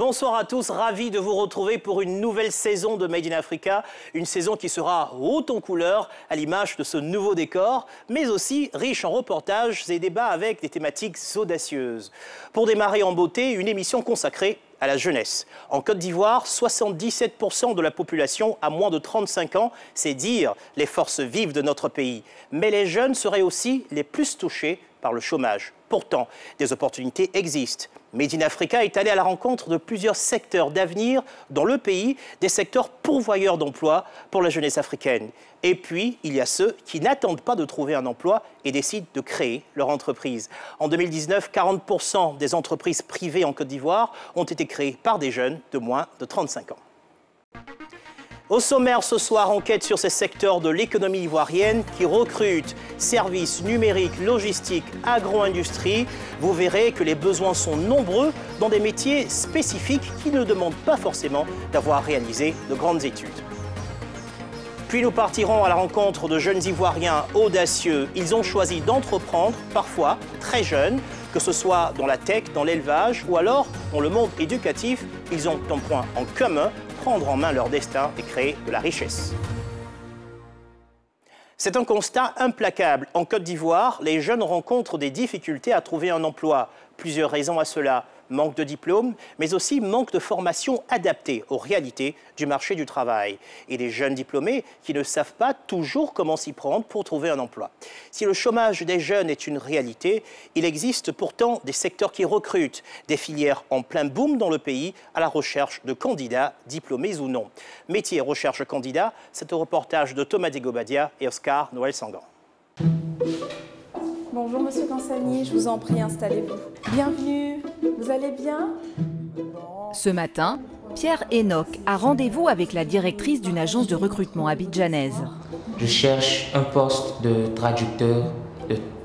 Bonsoir à tous, ravi de vous retrouver pour une nouvelle saison de Made in Africa. Une saison qui sera haute en couleurs, à l'image de ce nouveau décor, mais aussi riche en reportages et débats avec des thématiques audacieuses. Pour démarrer en beauté, une émission consacrée à la jeunesse. En Côte d'Ivoire, 77% de la population a moins de 35 ans, c'est dire les forces vives de notre pays. Mais les jeunes seraient aussi les plus touchés par le chômage. Pourtant, des opportunités existent. Made in Africa est allé à la rencontre de plusieurs secteurs d'avenir dans le pays, des secteurs pourvoyeurs d'emplois pour la jeunesse africaine. Et puis, il y a ceux qui n'attendent pas de trouver un emploi et décident de créer leur entreprise. En 2019, 40% des entreprises privées en Côte d'Ivoire ont été créées par des jeunes de moins de 35 ans. Au sommaire ce soir, enquête sur ces secteurs de l'économie ivoirienne qui recrutent services numériques, logistiques, agro-industrie. Vous verrez que les besoins sont nombreux dans des métiers spécifiques qui ne demandent pas forcément d'avoir réalisé de grandes études. Puis nous partirons à la rencontre de jeunes Ivoiriens audacieux. Ils ont choisi d'entreprendre, parfois très jeunes, que ce soit dans la tech, dans l'élevage ou alors dans le monde éducatif. Ils ont un point en commun: prendre en main leur destin et créer de la richesse. C'est un constat implacable. En Côte d'Ivoire, les jeunes rencontrent des difficultés à trouver un emploi. Plusieurs raisons à cela. Manque de diplôme, mais aussi manque de formation adaptée aux réalités du marché du travail. Et des jeunes diplômés qui ne savent pas toujours comment s'y prendre pour trouver un emploi. Si le chômage des jeunes est une réalité, il existe pourtant des secteurs qui recrutent, des filières en plein boom dans le pays à la recherche de candidats, diplômés ou non. Métier recherche candidat, c'est au reportage de Thomas Degobadia et Oscar Noël Sangan. Bonjour Monsieur Cansani, je vous en prie, installez-vous. Bienvenue, vous allez bien? Ce matin, Pierre Enoch a rendez-vous avec la directrice d'une agence de recrutement abidjanaise. Je cherche un poste de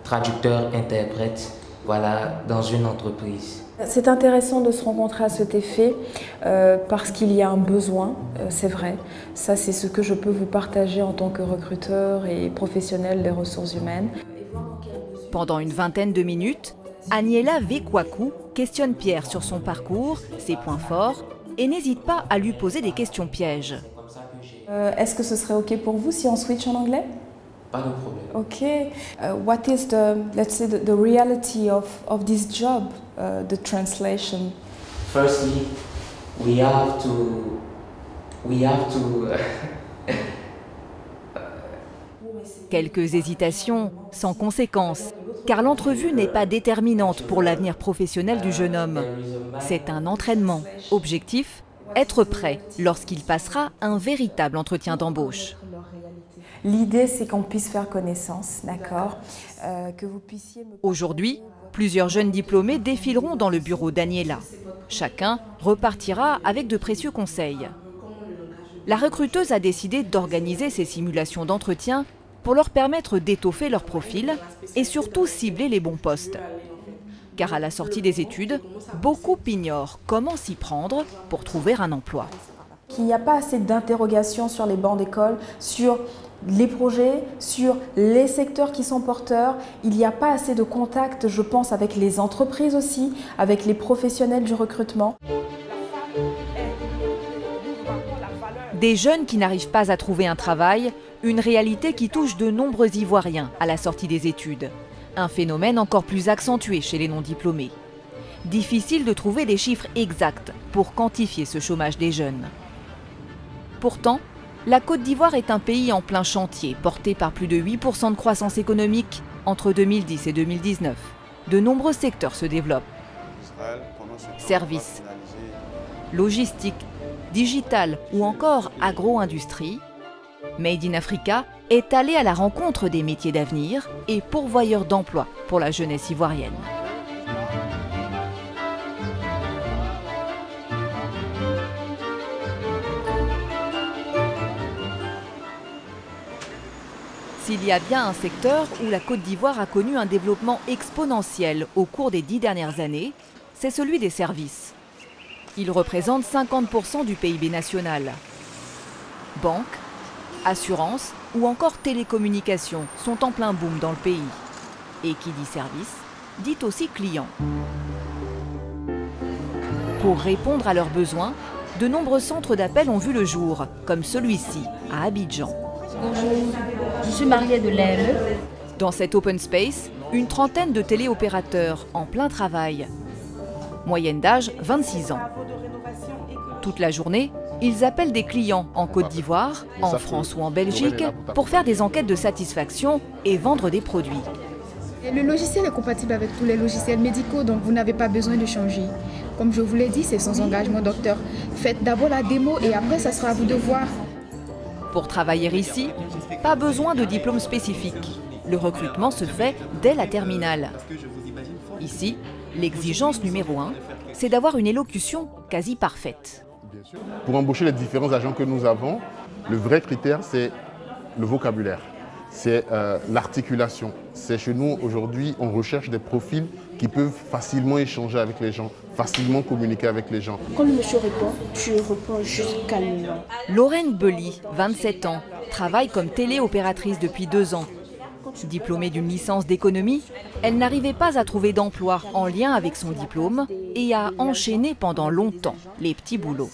traducteur-interprète, voilà, dans une entreprise. C'est intéressant de se rencontrer à cet effet parce qu'il y a un besoin, c'est vrai. Ça, c'est ce que je peux vous partager en tant que recruteur et professionnel des ressources humaines. Pendant une vingtaine de minutes, Aniela Vekwaku questionne Pierre sur son parcours, ses points forts, et n'hésite pas à lui poser des questions pièges. Est-ce que ce serait OK pour vous si on switch en anglais? Pas de problème. OK. What is let's say, the reality of this job, the translation? Firstly, we have to Quelques hésitations sans conséquence, car l'entrevue n'est pas déterminante pour l'avenir professionnel du jeune homme. C'est un entraînement. Objectif, être prêt lorsqu'il passera un véritable entretien d'embauche. L'idée, c'est qu'on puisse faire connaissance, d'accord? Que vous puissiez... Aujourd'hui, plusieurs jeunes diplômés défileront dans le bureau d'Aniela. Chacun repartira avec de précieux conseils. La recruteuse a décidé d'organiser ces simulations d'entretien pour leur permettre d'étoffer leur profil et surtout cibler les bons postes. Car à la sortie des études, beaucoup ignorent comment s'y prendre pour trouver un emploi. Il n'y a pas assez d'interrogations sur les bancs d'école, sur les projets, sur les secteurs qui sont porteurs. Il n'y a pas assez de contacts, je pense, avec les entreprises aussi, avec les professionnels du recrutement. Des jeunes qui n'arrivent pas à trouver un travail, une réalité qui touche de nombreux Ivoiriens à la sortie des études. Un phénomène encore plus accentué chez les non-diplômés. Difficile de trouver des chiffres exacts pour quantifier ce chômage des jeunes. Pourtant, la Côte d'Ivoire est un pays en plein chantier, porté par plus de 8% de croissance économique entre 2010 et 2019. De nombreux secteurs se développent. Services, logistique, digital ou encore agro-industrie. Made in Africa est allé à la rencontre des métiers d'avenir et pourvoyeur d'emplois pour la jeunesse ivoirienne. S'il y a bien un secteur où la Côte d'Ivoire a connu un développement exponentiel au cours des 10 dernières années, c'est celui des services. Il représente 50% du PIB national. Banques, assurances ou encore télécommunications sont en plein boom dans le pays. Et qui dit service, dit aussi client. Pour répondre à leurs besoins, de nombreux centres d'appel ont vu le jour, comme celui-ci, à Abidjan. Bonjour, je suis Mariée de l'AME. Dans cet open space, une trentaine de téléopérateurs en plein travail. Moyenne d'âge 26 ans. Toute la journée, ils appellent des clients en Côte d'Ivoire, en France ou en Belgique pour faire des enquêtes de satisfaction et vendre des produits. Le logiciel est compatible avec tous les logiciels médicaux, donc vous n'avez pas besoin de changer. Comme je vous l'ai dit, c'est sans engagement, docteur. Faites d'abord la démo et après, ça sera à vous de voir. Pour travailler ici, pas besoin de diplôme spécifique. Le recrutement se fait dès la terminale. Ici, l'exigence numéro 1, c'est d'avoir une élocution quasi parfaite. Pour embaucher les différents agents que nous avons, le vrai critère, c'est le vocabulaire. C'est l'articulation. C'est chez nous, aujourd'hui, on recherche des profils qui peuvent facilement échanger avec les gens, facilement communiquer avec les gens. Quand le monsieur répond, tu réponds juste calmement. Lorraine Belly, 27 ans, travaille comme téléopératrice depuis 2 ans. Diplômée d'une licence d'économie, elle n'arrivait pas à trouver d'emploi en lien avec son diplôme et a enchaîné pendant longtemps les petits boulots.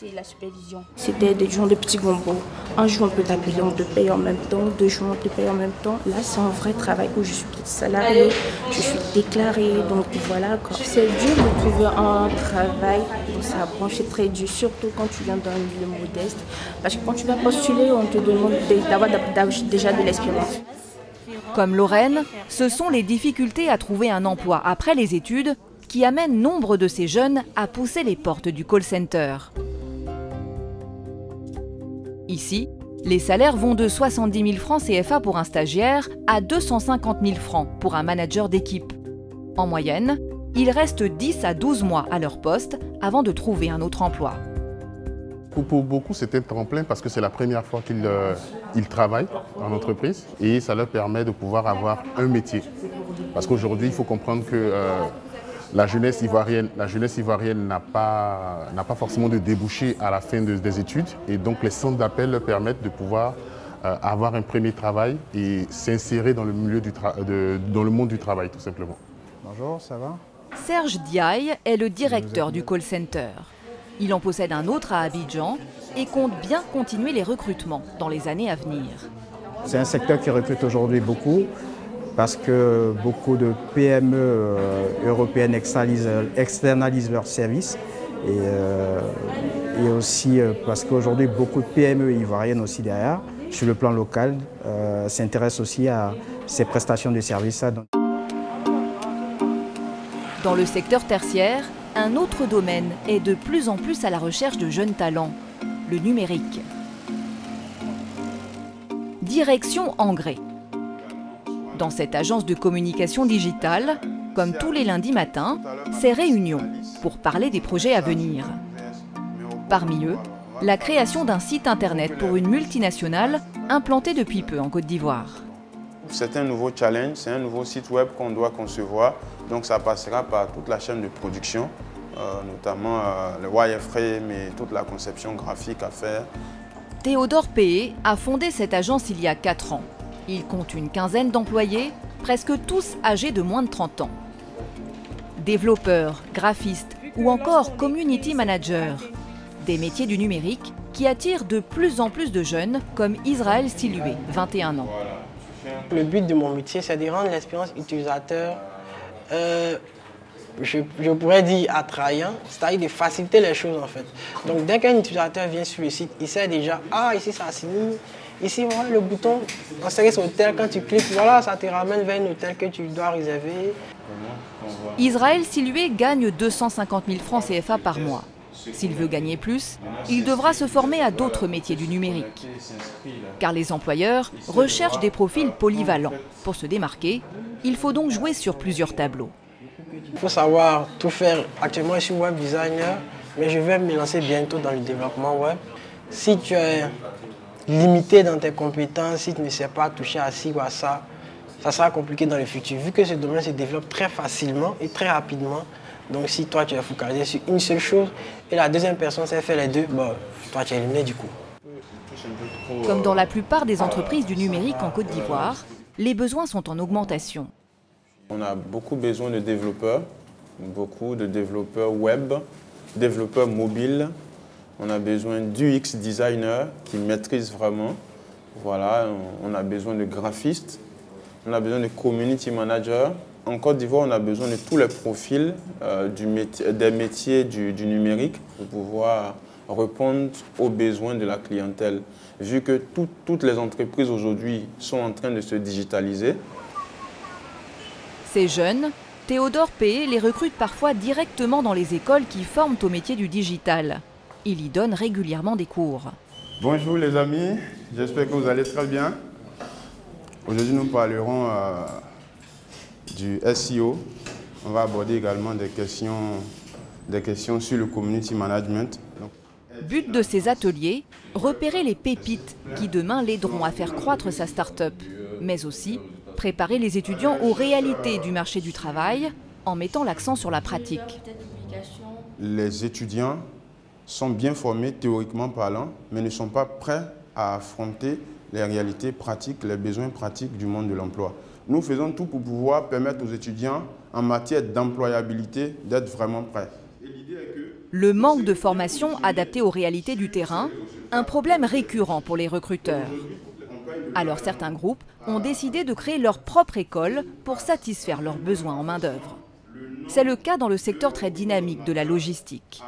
C'était des jours de petits gombos. Un jour on peut t'appeler, on te paye en même temps, 2 jours on te paye en même temps. Là c'est un vrai travail où je suis salariée, je suis déclarée, donc voilà quoi. C'est dur de trouver un travail dans sa branche, c'est très dur, surtout quand tu viens d'un milieu modeste. Parce que quand tu vas postuler, on te demande d'avoir déjà de l'expérience. Comme Lorraine, ce sont les difficultés à trouver un emploi après les études qui amènent nombre de ces jeunes à pousser les portes du call center. Ici, les salaires vont de 70 000 francs CFA pour un stagiaire à 250 000 francs pour un manager d'équipe. En moyenne, ils restent 10 à 12 mois à leur poste avant de trouver un autre emploi. Pour beaucoup, c'est un tremplin parce que c'est la première fois qu'ils travaillent en entreprise et ça leur permet de pouvoir avoir un métier. Parce qu'aujourd'hui, il faut comprendre que la jeunesse ivoirienne n'a pas forcément de débouché à la fin des études et donc les centres d'appel leur permettent de pouvoir avoir un premier travail et s'insérer dans le monde du travail tout simplement. Bonjour, ça va? Serge Diaye est le directeur du call center. Il en possède un autre à Abidjan et compte bien continuer les recrutements dans les années à venir. C'est un secteur qui recrute aujourd'hui beaucoup parce que beaucoup de PME européennes externalisent leurs services et aussi parce qu'aujourd'hui beaucoup de PME ivoiriennes aussi derrière, sur le plan local, s'intéressent aussi à ces prestations de services. Dans le secteur tertiaire, un autre domaine est de plus en plus à la recherche de jeunes talents, le numérique. Direction Engrais. Dans cette agence de communication digitale, comme tous les lundis matins, c'est réunion pour parler des projets à venir. Parmi eux, la création d'un site internet pour une multinationale implantée depuis peu en Côte d'Ivoire. C'est un nouveau challenge, c'est un nouveau site web qu'on doit concevoir. Donc ça passera par toute la chaîne de production, notamment le wireframe et toute la conception graphique à faire. Théodore Péé a fondé cette agence il y a 4 ans. Il compte une quinzaine d'employés, presque tous âgés de moins de 30 ans. Développeurs, graphistes ou encore community managers. Des métiers du numérique qui attirent de plus en plus de jeunes comme Israël Silué, 21 ans. Le but de mon métier, c'est de rendre l'expérience utilisateur, je pourrais dire attrayant, c'est-à-dire de faciliter les choses en fait. Donc dès qu'un utilisateur vient sur le site, il sait déjà, ah ici ça signe, ici voilà le bouton, en service hôtel, quand tu cliques, voilà ça te ramène vers un hôtel que tu dois réserver. Israël Silué gagne 250 000 francs CFA par mois. S'il veut gagner plus, il devra se former à d'autres métiers du numérique. Car les employeurs recherchent des profils polyvalents. Pour se démarquer, il faut donc jouer sur plusieurs tableaux. Il faut savoir tout faire. Actuellement, je suis web designer, mais je vais me lancer bientôt dans le développement web. Si tu es limité dans tes compétences, si tu ne sais pas toucher à ci ou à ça, ça sera compliqué dans le futur. Vu que ce domaine se développe très facilement et très rapidement, donc si toi tu es focalisé sur une seule chose et la deuxième personne sait faire les deux, bon, toi tu es éliminé du coup. Comme dans la plupart des entreprises du numérique en Côte d'Ivoire, les besoins sont en augmentation. On a beaucoup besoin de développeurs web développeurs mobiles, on a besoin d'UX designers qui maîtrisent vraiment. Voilà, on a besoin de graphistes, on a besoin de community managers. En Côte d'Ivoire, on a besoin de tous les profils des métiers du numérique pour pouvoir répondre aux besoins de la clientèle. Vu que toutes les entreprises aujourd'hui sont en train de se digitaliser. Ces jeunes, Théodore Péé les recrute parfois directement dans les écoles qui forment au métier du digital. Il y donne régulièrement des cours. Bonjour les amis, j'espère que vous allez très bien. Aujourd'hui, nous parlerons du SEO. On va aborder également des questions sur le community management. But de ces ateliers, repérer les pépites qui demain l'aideront à faire croître sa start-up, mais aussi préparer les étudiants aux réalités du marché du travail en mettant l'accent sur la pratique. Les étudiants sont bien formés théoriquement parlant, mais ne sont pas prêts à affronter les réalités pratiques, les besoins pratiques du monde de l'emploi. Nous faisons tout pour pouvoir permettre aux étudiants, en matière d'employabilité, d'être vraiment prêts. Le manque de formation adaptée aux réalités du terrain, un problème récurrent pour les recruteurs. Alors certains groupes ont décidé de créer leur propre école pour satisfaire leurs besoins en main-d'œuvre. C'est le cas dans le secteur très dynamique de la logistique.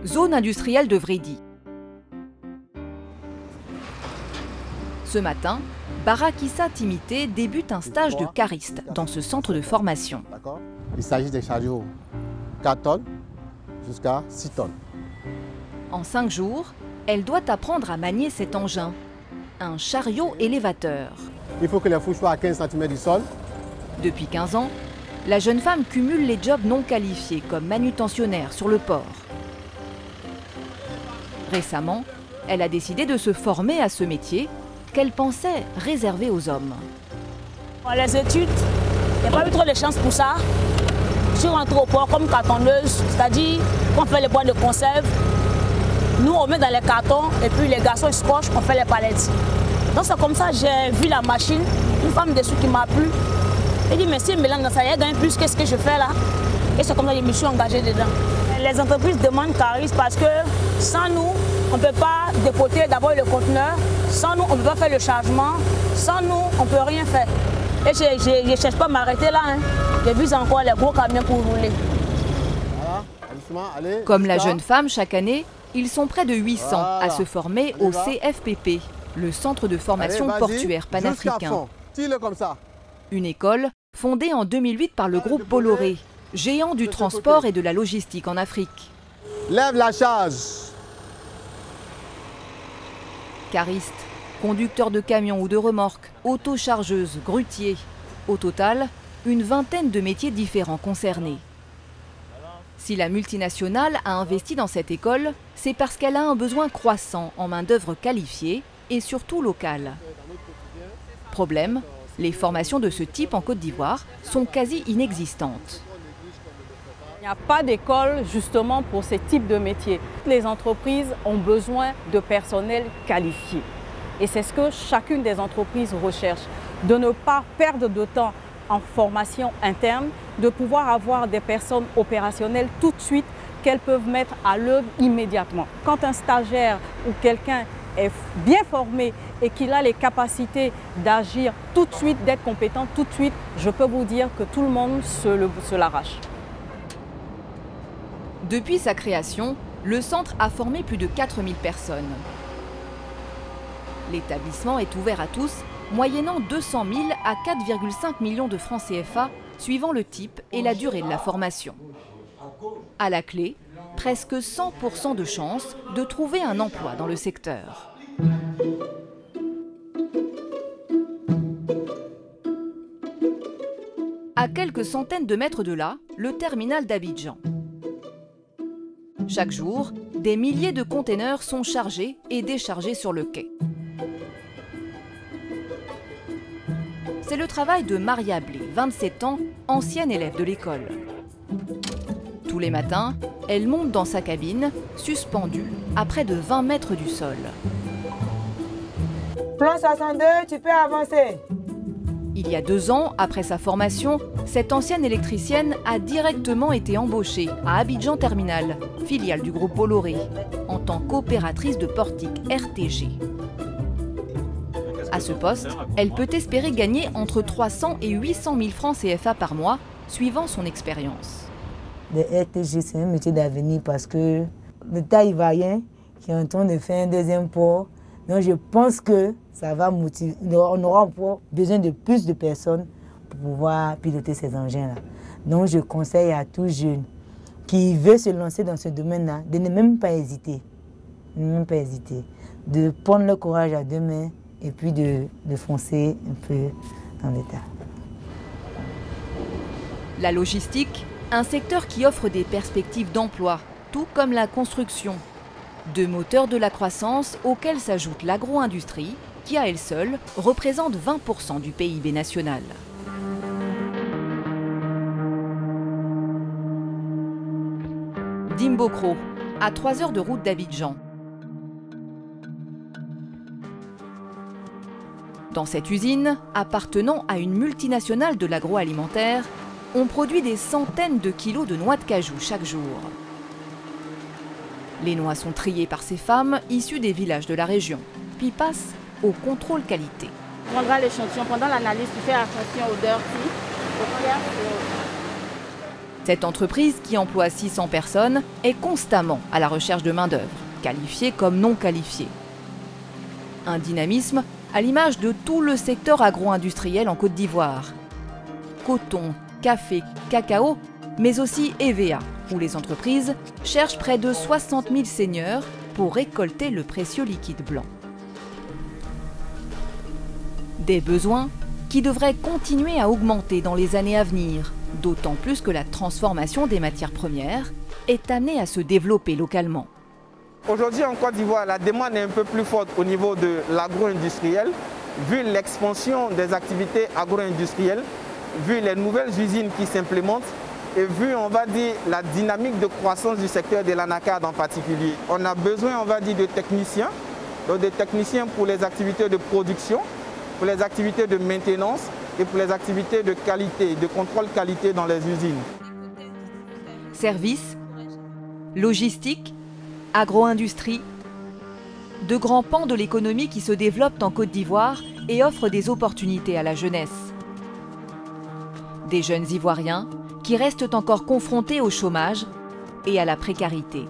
Zone industrielle de Vredi. Ce matin, Barakissa Timité débute un stage de cariste dans ce centre de formation. Il s'agit des chariots 4 tonnes jusqu'à 6 tonnes. En 5 jours, elle doit apprendre à manier cet engin, un chariot élévateur. Il faut que les fous soient à 15 cm du sol. Depuis 15 ans, la jeune femme cumule les jobs non qualifiés comme manutentionnaire sur le port. Récemment, elle a décidé de se former à ce métier qu'elle pensait réservé aux hommes. Les études, il n'y a pas eu trop de chance pour ça. Je suis rentrée au port comme cartonneuse, c'est-à-dire qu'on fait les boîtes de conserve. Nous, on met dans les cartons et puis les garçons ils scotchent, on fait les palettes. Donc c'est comme ça, j'ai vu la machine, une femme dessus qui m'a plu. Elle dit, mais si elle mélange dans ça, elle gagne plus, qu'est-ce que je fais là? Et c'est comme ça que je me suis engagée dedans. Les entreprises demandent cariste parce que sans nous, on ne peut pas dépoter d'abord le conteneur. Sans nous, on ne peut pas faire le chargement. Sans nous, on ne peut rien faire. Et je ne cherche pas à m'arrêter là. J'ai vu encore les gros camions pour rouler. Comme la jeune femme, chaque année, ils sont près de 800 à se former au CFPP, le Centre de formation portuaire panafricain. Une école fondée en 2008 par le groupe Bolloré, géant du transport et de la logistique en Afrique. Lève la charge. Caristes, conducteurs de camions ou de remorques, autochargeuses, grutiers. Au total, une vingtaine de métiers différents concernés. Si la multinationale a investi dans cette école, c'est parce qu'elle a un besoin croissant en main-d'œuvre qualifiée et surtout locale. Problème, les formations de ce type en Côte d'Ivoire sont quasi inexistantes. Il n'y a pas d'école justement pour ce type de métier. Les entreprises ont besoin de personnel qualifié. Et c'est ce que chacune des entreprises recherche. De ne pas perdre de temps en formation interne, de pouvoir avoir des personnes opérationnelles tout de suite qu'elles peuvent mettre à l'œuvre immédiatement. Quand un stagiaire ou quelqu'un est bien formé et qu'il a les capacités d'agir tout de suite, d'être compétent tout de suite, je peux vous dire que tout le monde se l'arrache. Depuis sa création, le centre a formé plus de 4000 personnes. L'établissement est ouvert à tous, moyennant 200 000 à 4,5 millions de francs CFA, suivant le type et la durée de la formation. À la clé, presque 100% de chances de trouver un emploi dans le secteur. À quelques centaines de mètres de là, le terminal d'Abidjan. Chaque jour, des milliers de containers sont chargés et déchargés sur le quai. C'est le travail de Maria Blé, 27 ans, ancienne élève de l'école. Tous les matins, elle monte dans sa cabine, suspendue à près de 20 mètres du sol. Plan 62, tu peux avancer. Il y a 2 ans, après sa formation, cette ancienne électricienne a directement été embauchée à Abidjan Terminal, filiale du groupe Bolloré, en tant qu'opératrice de portique RTG. À ce poste, elle peut espérer gagner entre 300 et 800 000 francs CFA par mois, suivant son expérience. Le RTG, c'est un métier d'avenir parce que l'État ivoirien qui est en train de faire un 2e port, donc je pense que ça va motiver, on aura encore besoin de plus de personnes pour pouvoir piloter ces engins-là. Donc je conseille à tout jeune qui veut se lancer dans ce domaine-là de ne même pas hésiter, de prendre le courage à 2 mains et puis de foncer un peu dans l'État. La logistique, un secteur qui offre des perspectives d'emploi, tout comme la construction. 2 moteurs de la croissance auxquels s'ajoute l'agro-industrie, qui à elle seule représente 20% du PIB national. Dimbokro, à 3 heures de route d'Abidjan. Dans cette usine, appartenant à une multinationale de l'agroalimentaire, on produit des centaines de kilos de noix de cajou chaque jour. Les noix sont triées par ces femmes issues des villages de la région, puis passent au contrôle qualité. On prendra l'échantillon. Pendant l'analyse, tu fais attention aux dirty, aux pierres. Cette entreprise, qui emploie 600 personnes, est constamment à la recherche de main-d'œuvre, qualifiée comme non qualifiée. Un dynamisme à l'image de tout le secteur agro-industriel en Côte d'Ivoire. Coton, café, cacao, mais aussi EVA, où les entreprises cherchent près de 60 000 seigneurs pour récolter le précieux liquide blanc. Des besoins qui devraient continuer à augmenter dans les années à venir, d'autant plus que la transformation des matières premières est amenée à se développer localement. Aujourd'hui en Côte d'Ivoire, la demande est un peu plus forte au niveau de l'agro-industriel, vu l'expansion des activités agro-industrielles, vu les nouvelles usines qui s'implémentent et vu, on va dire, la dynamique de croissance du secteur de l'anacarde en particulier. On a besoin, on va dire, de techniciens, donc des techniciens pour les activités de production, pour les activités de maintenance et pour les activités de qualité, de contrôle qualité dans les usines. Services, logistique, agro-industrie, de grands pans de l'économie qui se développent en Côte d'Ivoire et offrent des opportunités à la jeunesse. Des jeunes Ivoiriens qui restent encore confrontés au chômage et à la précarité.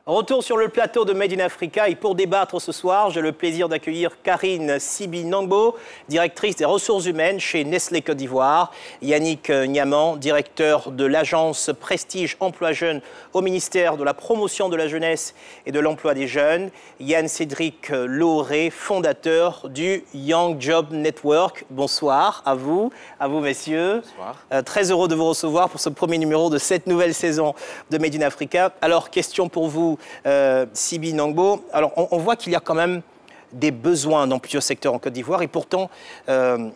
Retour sur le plateau de Made in Africa et pour débattre ce soir, j'ai le plaisir d'accueillir Karine Sibi-Nangbo, directrice des ressources humaines chez Nestlé Côte d'Ivoire, Yannick Niaman, directeur de l'agence Prestige Emploi Jeune au ministère de la Promotion de la Jeunesse et de l'Emploi des Jeunes, Yann-Cédric Lauré, fondateur du Young Job Network. Bonsoir à vous messieurs. Bonsoir. Très heureux de vous recevoir pour ce premier numéro de cette nouvelle saison de Made in Africa. Alors, question pour vous, Sibi-Nangbo. Alors, on voit qu'il y a quand même des besoins dans plusieurs secteurs en Côte d'Ivoire et pourtant,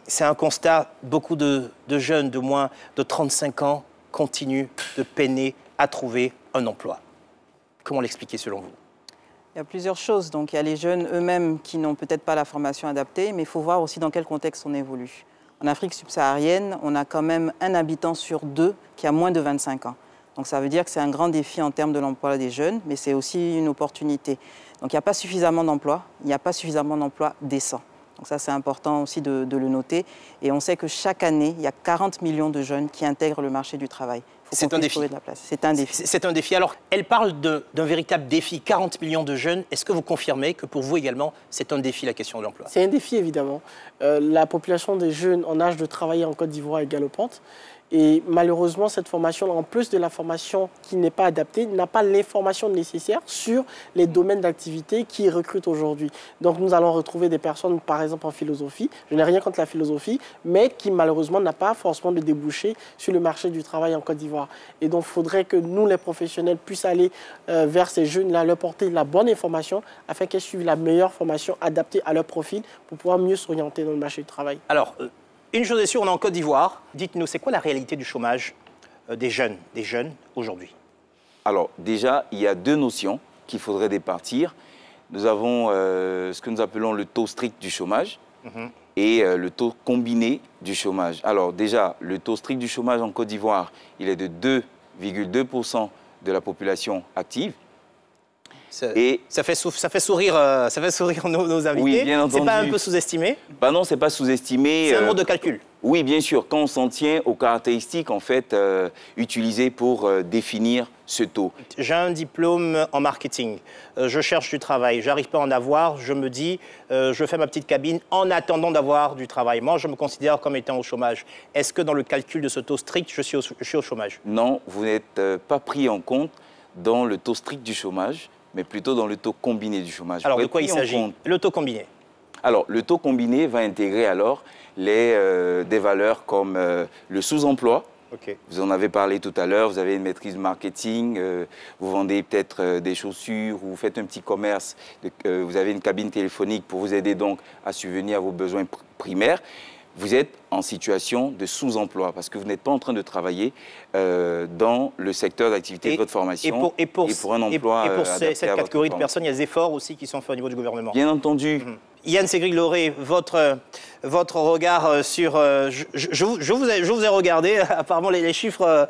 c'est un constat, beaucoup de jeunes de moins de 35 ans continuent de peiner à trouver un emploi. Comment l'expliquer selon vous? Il y a plusieurs choses. Donc, il y a les jeunes eux-mêmes qui n'ont peut-être pas la formation adaptée, mais il faut voir aussi dans quel contexte on évolue. En Afrique subsaharienne, on a quand même 1 habitant sur 2 qui a moins de 25 ans. Donc ça veut dire que c'est un grand défi en termes de l'emploi des jeunes, mais c'est aussi une opportunité. Donc il n'y a pas suffisamment d'emplois, il n'y a pas suffisamment d'emplois décents. Donc ça, c'est important aussi de le noter. Et on sait que chaque année, il y a 40 millions de jeunes qui intègrent le marché du travail. C'est un défi. C'est un défi. C'est un défi. Alors, elle parle d'un véritable défi, 40 millions de jeunes. Est-ce que vous confirmez que pour vous également, c'est un défi, la question de l'emploi? C'est un défi, évidemment. La population des jeunes en âge de travailler en Côte d'Ivoire est galopante. Et malheureusement, cette formation, en plus de la formation qui n'est pas adaptée, n'a pas l'information nécessaire sur les domaines d'activité qui recrutent aujourd'hui. Donc nous allons retrouver des personnes, par exemple en philosophie, je n'ai rien contre la philosophie, mais qui malheureusement n'a pas forcément de débouché sur le marché du travail en Côte d'Ivoire. Et donc il faudrait que nous, les professionnels, puissent aller vers ces jeunes-là, leur porter la bonne information afin qu'ils suivent la meilleure formation adaptée à leur profil pour pouvoir mieux s'orienter dans le marché du travail. Alors, une chose est sûre, on est en Côte d'Ivoire. Dites-nous, c'est quoi la réalité du chômage des jeunes aujourd'hui? Alors, déjà, il y a 2 notions qu'il faudrait départir. Nous avons ce que nous appelons le taux strict du chômage et le taux combiné du chômage. Alors déjà, le taux strict du chômage en Côte d'Ivoire, il est de 2,2% de la population active. Et ça fait sourire nos invités. Oui, bien entendu. C'est pas un peu sous-estimé? Ben non, c'est pas sous-estimé. C'est un mode de calcul. Oui, bien sûr, quand on s'en tient aux caractéristiques en fait, utilisées pour définir ce taux. J'ai un diplôme en marketing, je cherche du travail, j'arrive pas à en avoir, je me dis, je fais ma petite cabine en attendant d'avoir du travail. Moi, je me considère comme étant au chômage. Est-ce que dans le calcul de ce taux strict, je suis au chômage? Non, vous n'êtes pas pris en compte dans le taux strict du chômage, mais plutôt dans le taux combiné du chômage. Alors, de quoi il s'agit? Le taux combiné? Alors, le taux combiné va intégrer alors des valeurs comme le sous-emploi. Okay. Vous en avez parlé tout à l'heure, vous avez une maîtrise marketing, vous vendez peut-être des chaussures, ou vous faites un petit commerce, vous avez une cabine téléphonique pour vous aider donc à subvenir à vos besoins primaires. Vous êtes en situation de sous-emploi parce que vous n'êtes pas en train de travailler dans le secteur d'activité de votre formation et pour un emploi. Et pour cette catégorie de personnes, il y a des efforts aussi qui sont faits au niveau du gouvernement. Bien entendu. Yann Ségrig-Lauré, votre regard sur... Je vous ai regardé, apparemment les chiffres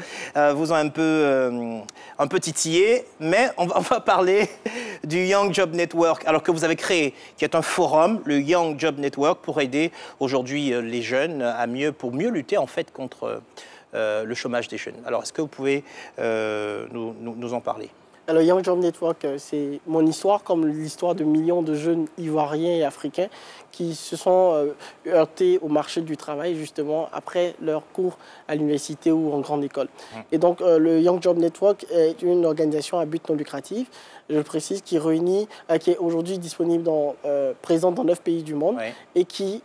vous ont un peu titillé, mais on va parler du Young Job Network, alors que vous avez créé, qui est un forum, le Young Job Network, pour aider aujourd'hui les jeunes pour mieux lutter en fait contre le chômage des jeunes. Alors, est-ce que vous pouvez nous en parler? Alors, Young Job Network, c'est mon histoire, comme l'histoire de millions de jeunes ivoiriens et africains qui se sont heurtés au marché du travail, justement, après leur cours à l'université ou en grande école. Et donc, le Young Job Network est une organisation à but non lucratif, je précise, qui est aujourd'hui disponible présente dans 9 pays du monde et qui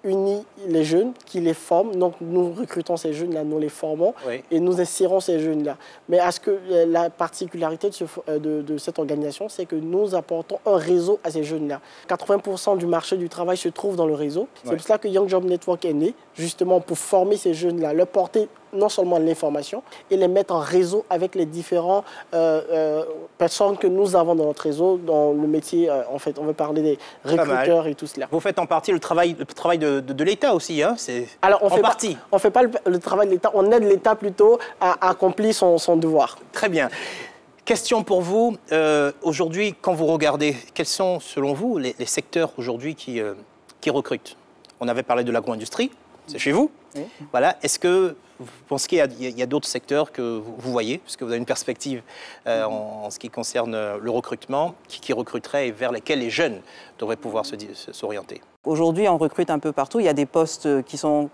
unit les jeunes, qui les forment. Donc, nous recrutons ces jeunes-là, nous les formons et nous insérons ces jeunes-là. Mais la particularité de cette organisation, c'est que nous apportons un réseau à ces jeunes-là. 80% du marché du travail se trouve dans le réseau. C'est pour cela que Young Job Network est né, justement pour former ces jeunes-là, leur porter non seulement l'information et les mettre en réseau avec les différentes personnes que nous avons dans notre réseau, dans le métier, en fait, on veut parler des recruteurs et tout cela. Vous faites en partie le travail de l'État aussi, hein? Alors, on ne fait pas le travail de l'État, on aide l'État plutôt à accomplir son devoir. Très bien. Question pour vous, aujourd'hui, quand vous regardez, quels sont, selon vous, les secteurs aujourd'hui qui recrutent? On avait parlé de l'agro-industrie, c'est chez vous. Voilà. Est-ce que vous pensez qu'il y a d'autres secteurs que vous voyez, puisque vous avez une perspective en ce qui concerne le recrutement, qui recruterait et vers lesquels les jeunes devraient pouvoir s'orienter? Aujourd'hui, on recrute un peu partout. Il y a des postes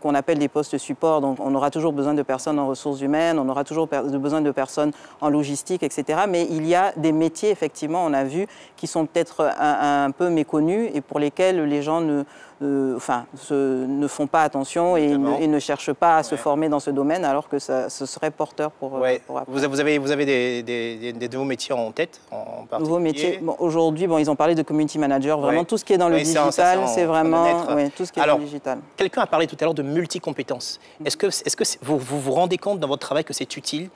qu'on appelle des postes support. Donc, on aura toujours besoin de personnes en ressources humaines, on aura toujours besoin de personnes en logistique, etc. Mais il y a des métiers, effectivement, on a vu, qui sont peut-être un peu méconnus et pour lesquels les gens ne font pas attention et ne cherchent pas à se former dans ce domaine, alors que ce serait porteur pour après. Vous avez des nouveaux métiers en tête, en particulier? Nouveaux métiers. Bon, aujourd'hui, ils ont parlé de community manager. Vraiment, tout ce qui est dans le digital, c'est vraiment tout ce qui est dans le digital. Quelqu'un a parlé tout à l'heure de multicompétences. Est-ce que vous rendez compte dans votre travail que c'est utile?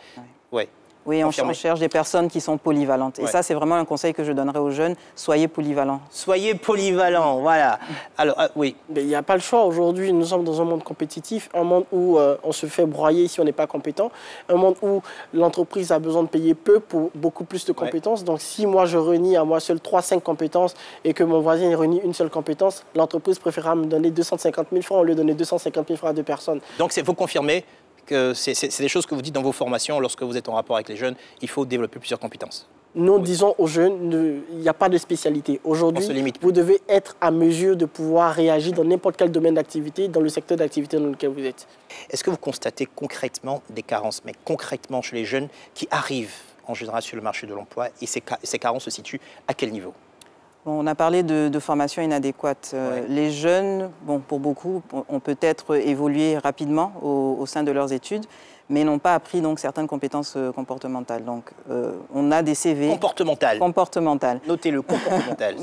Oui, on cherche des personnes qui sont polyvalentes. Et ça, c'est vraiment un conseil que je donnerais aux jeunes. Soyez polyvalents. Soyez polyvalents, voilà. Alors, oui. Il n'y a pas le choix. Aujourd'hui, nous sommes dans un monde compétitif, un monde où on se fait broyer si on n'est pas compétent, un monde où l'entreprise a besoin de payer peu pour beaucoup plus de compétences. Donc, si moi, je renie à moi seul 3-5 compétences et que mon voisin renie une seule compétence, l'entreprise préférera me donner 250 000 francs au lieu de donner 250 000 francs à 2 personnes. Donc, vous confirmez que c'est des choses que vous dites dans vos formations lorsque vous êtes en rapport avec les jeunes, il faut développer plusieurs compétences. Nous disons aux jeunes, il n'y a pas de spécialité. Aujourd'hui, vous devez être à mesure de pouvoir réagir dans n'importe quel domaine d'activité, dans le secteur d'activité dans lequel vous êtes. Est-ce que vous constatez concrètement des carences, mais concrètement chez les jeunes qui arrivent en général sur le marché de l'emploi, et ces carences se situent à quel niveau? On a parlé de formation inadéquate. Les jeunes, pour beaucoup, ont peut-être évolué rapidement au sein de leurs études, mais n'ont pas appris donc certaines compétences comportementales. Donc, on a des CV... Comportementales. Comportementales. Notez-le, comportementales.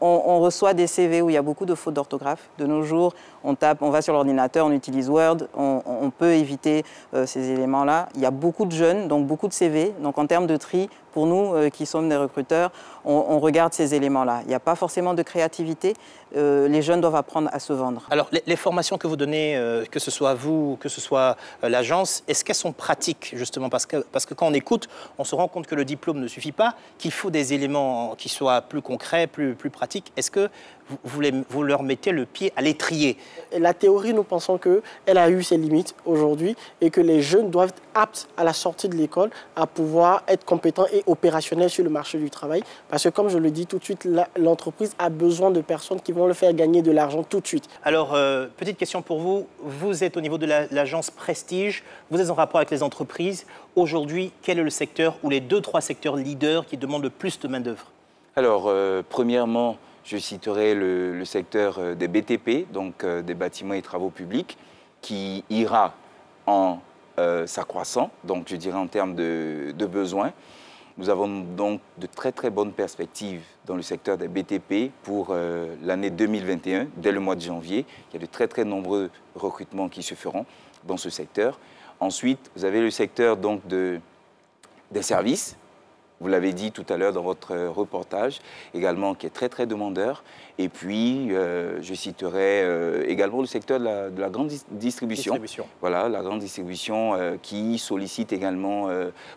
On reçoit des CV où il y a beaucoup de fautes d'orthographe. De nos jours, on va sur l'ordinateur, on utilise Word, on peut éviter ces éléments-là. Il y a beaucoup de jeunes, donc beaucoup de CV. Donc, en termes de tri, pour nous qui sommes des recruteurs, on regarde ces éléments-là. Il n'y a pas forcément de créativité. Les jeunes doivent apprendre à se vendre. Alors, les formations que vous donnez, que ce soit vous, que ce soit l'agence, est-ce qu'elles sont pratiques, justement, parce que quand on écoute, on se rend compte que le diplôme ne suffit pas, qu'il faut des éléments qui soient plus concrets, plus pratiques. Est-ce que vous leur mettez le pied à l'étrier? La théorie, nous pensons qu'elle a eu ses limites aujourd'hui et que les jeunes doivent être aptes à la sortie de l'école à pouvoir être compétents et opérationnels sur le marché du travail. Parce que, comme je le dis tout de suite, l'entreprise a besoin de personnes qui vont le faire gagner de l'argent tout de suite. Alors, petite question pour vous. Vous êtes au niveau de l'agence Prestige, vous êtes en rapport avec les entreprises. Aujourd'hui, quel est le secteur ou les 2-3 secteurs leaders qui demandent le plus de main-d'œuvre? Alors, premièrement, je citerai le secteur des BTP, donc des bâtiments et travaux publics, qui ira en s'accroissant, donc je dirais en termes de besoins. Nous avons donc de très très bonnes perspectives dans le secteur des BTP pour l'année 2021, dès le mois de janvier. Il y a de très très nombreux recrutements qui se feront dans ce secteur. Ensuite, vous avez le secteur donc des services. Vous l'avez dit tout à l'heure dans votre reportage, également qui est très très demandeur. Et puis, je citerai également le secteur de la grande distribution. Voilà, la grande distribution qui sollicite également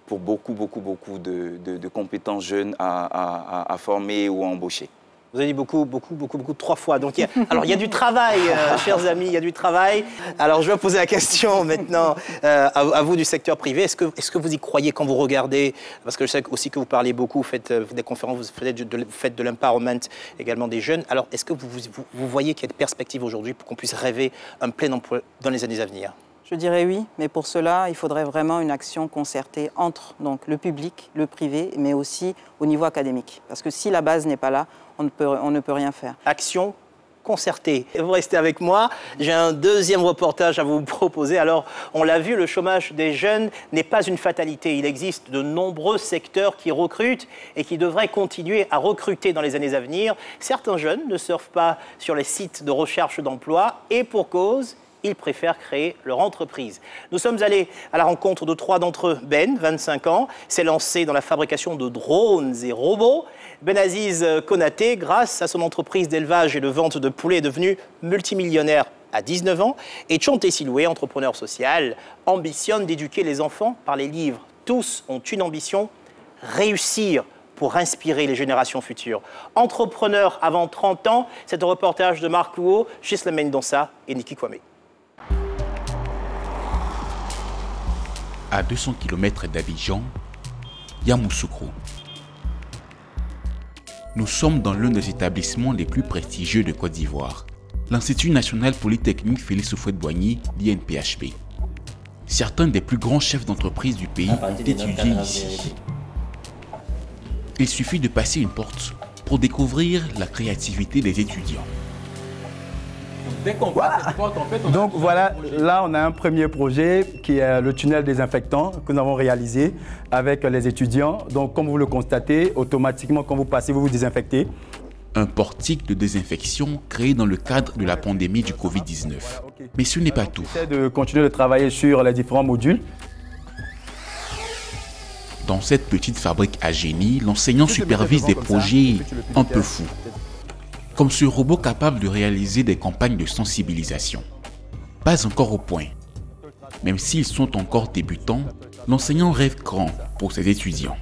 pour beaucoup de compétences jeunes à former ou à embaucher. Vous avez dit beaucoup, 3 fois. Donc, alors, il y a du travail, chers amis, il y a du travail. Alors, je vais poser la question maintenant à vous du secteur privé. Est-ce que vous y croyez quand vous regardez? Parce que je sais aussi que vous parlez beaucoup, vous faites des conférences, vous faites de l'empowerment également des jeunes. Alors, est-ce que vous voyez qu'il y a des perspectives aujourd'hui pour qu'on puisse rêver un plein emploi dans les années à venir? Je dirais oui, mais pour cela, il faudrait vraiment une action concertée entre donc, le public, le privé, mais aussi au niveau académique. Parce que si la base n'est pas là, on ne peut rien faire. Action concertée. Vous restez avec moi. J'ai un deuxième reportage à vous proposer. Alors, on l'a vu, le chômage des jeunes n'est pas une fatalité. Il existe de nombreux secteurs qui recrutent et qui devraient continuer à recruter dans les années à venir. Certains jeunes ne surfent pas sur les sites de recherche d'emploi et pour cause, ils préfèrent créer leur entreprise. Nous sommes allés à la rencontre de 3 d'entre eux. Ben, 25 ans, s'est lancé dans la fabrication de drones et robots. Benaziz Konaté, grâce à son entreprise d'élevage et de vente de poulets, est devenu multimillionnaire à 19 ans. Et Chonté Siloué, entrepreneur social, ambitionne d'éduquer les enfants par les livres. Tous ont une ambition, réussir pour inspirer les générations futures. Entrepreneur avant 30 ans, c'est un reportage de Marc Louot, Ghislaine Mendonça et Niki Kwame. À 200 km d'Abidjan, Yamoussoukro. Nous sommes dans l'un des établissements les plus prestigieux de Côte d'Ivoire, l'Institut national polytechnique Félix Houphouët-Boigny, l'INPHB. Certains des plus grands chefs d'entreprise du pays étudient ici. Il suffit de passer une porte pour découvrir la créativité des étudiants. Dès qu'on passe cette porte, en fait, donc voilà, là on a un premier projet qui est le tunnel désinfectant que nous avons réalisé avec les étudiants. Donc comme vous le constatez, automatiquement quand vous passez, vous vous désinfectez. Un portique de désinfection créé dans le cadre de la pandémie du Covid-19. Mais ce n'est pas tout. On essaie de continuer de travailler sur les différents modules. Dans cette petite fabrique à génie, l'enseignant supervise des projets un peu fous. Comme ce robot capable de réaliser des campagnes de sensibilisation. Pas encore au point. Même s'ils sont encore débutants, l'enseignant rêve grand pour ses étudiants.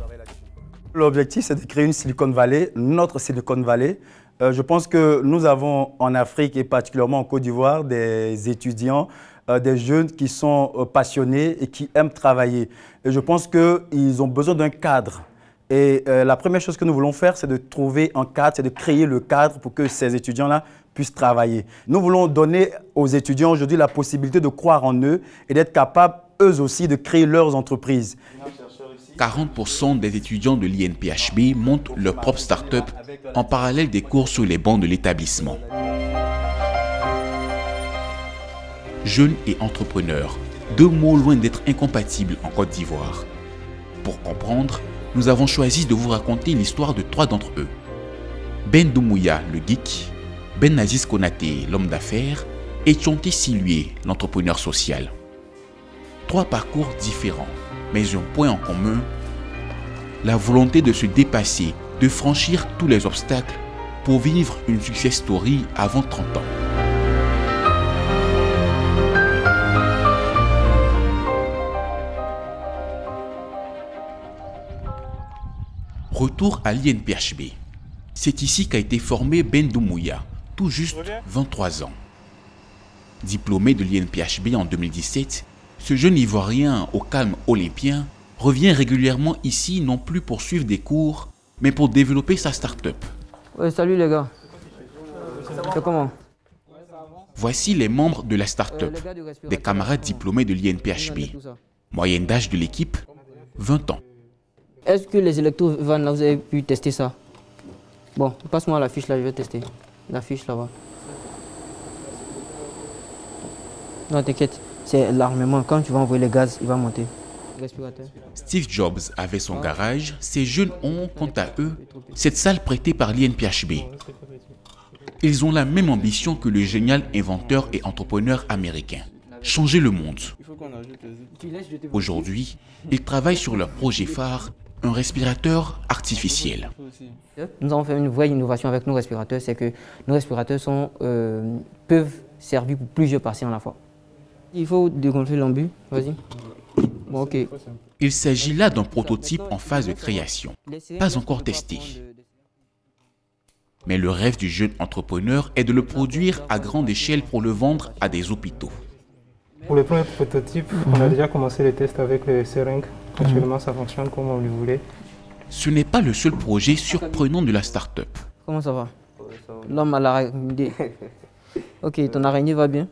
L'objectif, c'est de créer une Silicon Valley, notre Silicon Valley. Je pense que nous avons en Afrique et particulièrement en Côte d'Ivoire des étudiants, des jeunes qui sont passionnés et qui aiment travailler. Et je pense qu'ils ont besoin d'un cadre. Et la première chose que nous voulons faire, c'est de trouver un cadre, c'est de créer le cadre pour que ces étudiants-là puissent travailler. Nous voulons donner aux étudiants aujourd'hui la possibilité de croire en eux et d'être capables, eux aussi, de créer leurs entreprises. 40% des étudiants de l'INPHB montent leur propre start-up en parallèle des cours sur les bancs de l'établissement. Jeunes et entrepreneurs, deux mots loin d'être incompatibles en Côte d'Ivoire. Pour comprendre, nous avons choisi de vous raconter l'histoire de trois d'entre eux. Ben Doumbouya, le geek, Ben Aziz Konaté, l'homme d'affaires, et Tchonté Silué, l'entrepreneur social. Trois parcours différents, mais un point en commun, la volonté de se dépasser, de franchir tous les obstacles pour vivre une success story avant 30 ans. Retour à l'INPHB. C'est ici qu'a été formé Ben Doumbouya, tout juste 23 ans. Diplômé de l'INPHB en 2017, ce jeune Ivoirien au calme olympien revient régulièrement ici non plus pour suivre des cours, mais pour développer sa start-up. Ouais, salut les gars. C'est comment? Voici les membres de la start-up, des camarades diplômés de l'INPHB. Moyenne d'âge de l'équipe, 20 ans. Est-ce que les électrovannes, là, vous avez pu tester ça? Bon, passe-moi la fiche là, je vais tester. La fiche là-bas. Non, t'inquiète, c'est l'armement. Quand tu vas envoyer le gaz, il va monter. Respirateur. Steve Jobs avait son garage. Ces jeunes ont, quant à eux, cette salle prêtée par l'INPHB. Ils ont la même ambition que le génial inventeur et entrepreneur américain. Changer le monde. Aujourd'hui, ils travaillent sur leur projet phare, un respirateur artificiel. Nous avons fait une vraie innovation avec nos respirateurs, c'est que nos respirateurs peuvent servir pour plusieurs patients à la fois. Il faut dégonfler l'embu, vas-y. Bon, ok. Il s'agit là d'un prototype en phase de création, pas encore testé. Mais le rêve du jeune entrepreneur est de le produire à grande échelle pour le vendre à des hôpitaux. Pour le premier prototype, on a déjà commencé les tests avec les seringues. Actuellement, ça fonctionne comme on le voulait. Ce n'est pas le seul projet surprenant de la start-up. Comment ça va? L'homme à l'arachnidé. Ok, ton araignée va bien?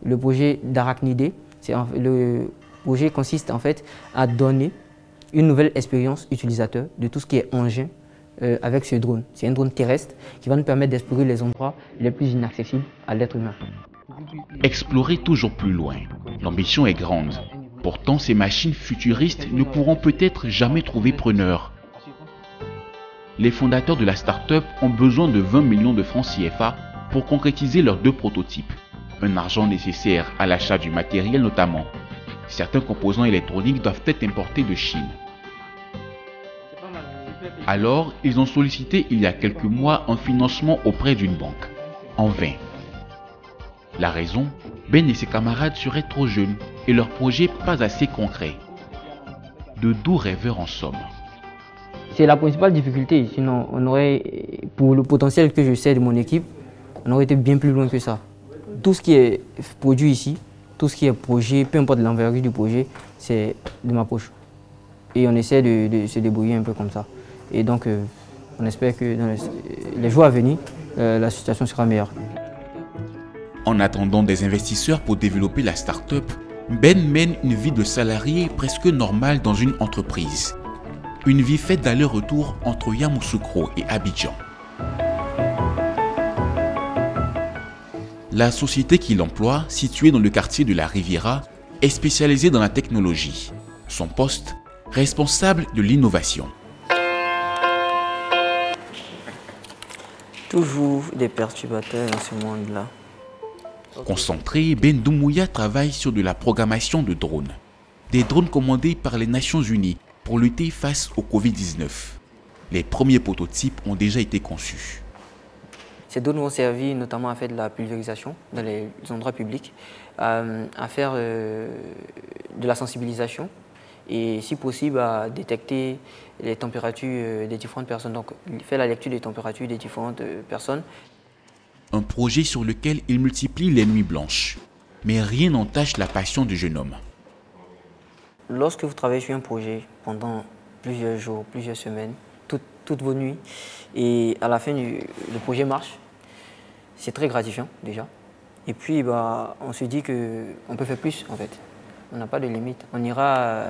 Le projet d'arachnidé, le projet consiste en fait à donner une nouvelle expérience utilisateur de tout ce qui est engin avec ce drone. C'est un drone terrestre qui va nous permettre d'explorer les endroits les plus inaccessibles à l'être humain. Explorer toujours plus loin. L'ambition est grande. Pourtant, ces machines futuristes ne pourront peut-être jamais trouver preneur. Les fondateurs de la start-up ont besoin de 20 millions de francs CFA pour concrétiser leurs deux prototypes. Un argent nécessaire à l'achat du matériel notamment. Certains composants électroniques doivent être importés de Chine. Alors, ils ont sollicité il y a quelques mois un financement auprès d'une banque. En vain. La raison, Ben et ses camarades seraient trop jeunes et leur projet pas assez concret. De doux rêveurs en somme. C'est la principale difficulté, sinon on aurait, pour le potentiel que je sais de mon équipe, on aurait été bien plus loin que ça. Tout ce qui est produit ici, tout ce qui est projet, peu importe l'envergure du projet, c'est de ma poche. Et on essaie de se débrouiller un peu comme ça. Et donc, on espère que dans les jours à venir, la situation sera meilleure. En attendant des investisseurs pour développer la start-up, Ben mène une vie de salarié presque normale dans une entreprise. Une vie faite d'aller-retour entre Yamoussoukro et Abidjan. La société qu'il emploie, située dans le quartier de la Riviera, est spécialisée dans la technologie. Son poste, responsable de l'innovation. Toujours des perturbateurs dans ce monde-là. Concentré, Ben Doumbouya travaille sur de la programmation de drones. Des drones commandés par les Nations Unies pour lutter face au Covid-19. Les premiers prototypes ont déjà été conçus. Ces drones vont servir notamment à faire de la pulvérisation dans les endroits publics, à faire de la sensibilisation et si possible à détecter les températures des différentes personnes, donc faire la lecture des températures des différentes personnes. Un projet sur lequel il multiplie les nuits blanches. Mais rien n'entache la passion du jeune homme. Lorsque vous travaillez sur un projet pendant plusieurs jours, plusieurs semaines, toutes vos nuits, et à la fin, le projet marche, c'est très gratifiant déjà. Et puis, on se dit qu'on peut faire plus en fait. On n'a pas de limite. On ira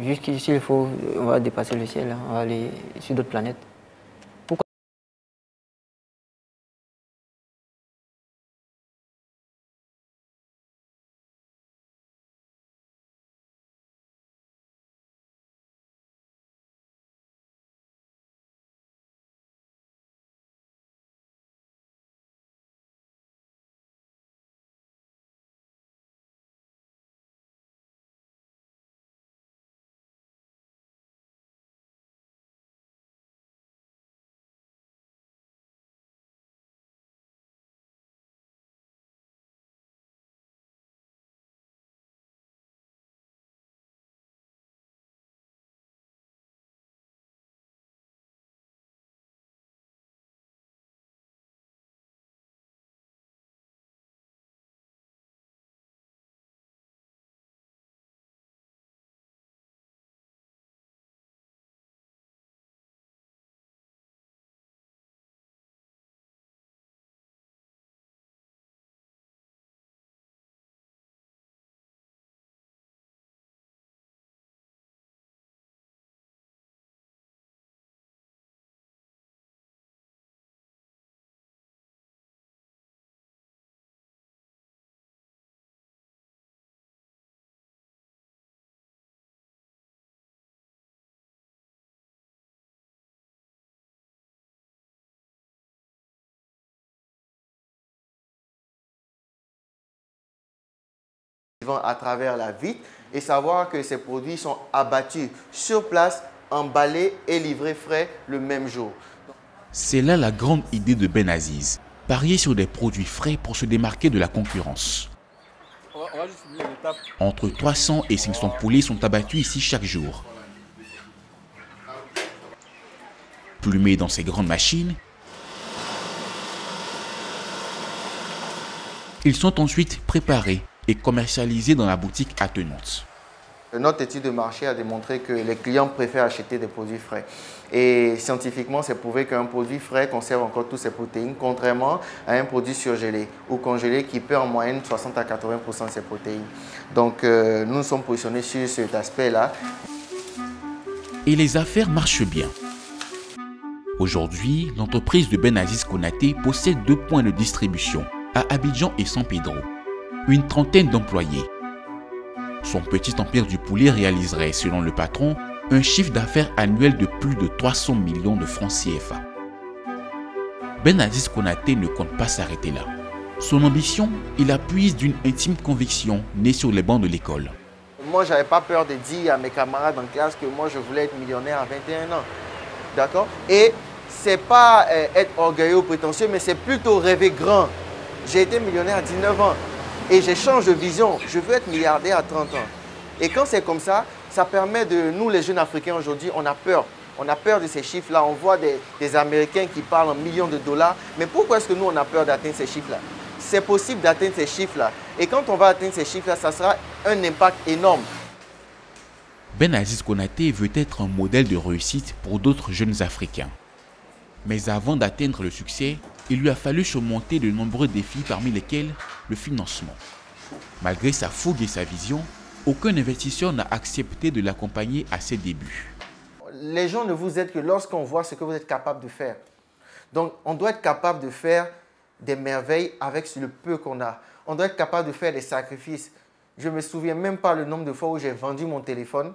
jusqu'il faut, on va dépasser le ciel, on va aller sur d'autres planètes. à travers la vitre et savoir que ces produits sont abattus sur place, emballés et livrés frais le même jour. C'est là la grande idée de Ben Aziz, parier sur des produits frais pour se démarquer de la concurrence. Entre 300 et 500 poulets sont abattus ici chaque jour. Plumés dans ces grandes machines, ils sont ensuite préparés et commercialisés dans la boutique attenante. Notre étude de marché a démontré que les clients préfèrent acheter des produits frais. Et scientifiquement, c'est prouvé qu'un produit frais conserve encore toutes ses protéines, contrairement à un produit surgelé ou congelé qui perd en moyenne 60 à 80% de ses protéines. Donc, nous nous sommes positionnés sur cet aspect-là. Et les affaires marchent bien. Aujourd'hui, l'entreprise de Ben Aziz Konaté possède 2 points de distribution à Abidjan et San Pedro, une 30aine d'employés. Son petit empire du poulet réaliserait, selon le patron, un chiffre d'affaires annuel de plus de 300 millions de francs CFA. Ben Aziz Konaté ne compte pas s'arrêter là. Son ambition, il la puise d'une intime conviction née sur les bancs de l'école. Moi, je n'avais pas peur de dire à mes camarades en classe que moi, je voulais être millionnaire à 21 ans. D'accord? Et ce n'est pas être orgueilleux ou prétentieux, mais c'est plutôt rêver grand. J'ai été millionnaire à 19 ans et j'ai changé de vision. Je veux être milliardaire à 30 ans. Et quand c'est comme ça, ça permet de nous, les jeunes Africains aujourd'hui, on a peur. On a peur de ces chiffres-là. On voit des Américains qui parlent en millions de dollars. Mais pourquoi est-ce que nous, on a peur d'atteindre ces chiffres-là? C'est possible d'atteindre ces chiffres-là. Et quand on va atteindre ces chiffres-là, ça sera un impact énorme. Ben Aziz Konaté veut être un modèle de réussite pour d'autres jeunes Africains. Mais avant d'atteindre le succès, il lui a fallu surmonter de nombreux défis, parmi lesquels le financement. Malgré sa fougue et sa vision, aucun investisseur n'a accepté de l'accompagner à ses débuts. Les gens ne vous aident que lorsqu'on voit ce que vous êtes capable de faire. Donc, on doit être capable de faire des merveilles avec le peu qu'on a. On doit être capable de faire des sacrifices. Je ne me souviens même pas le nombre de fois où j'ai vendu mon téléphone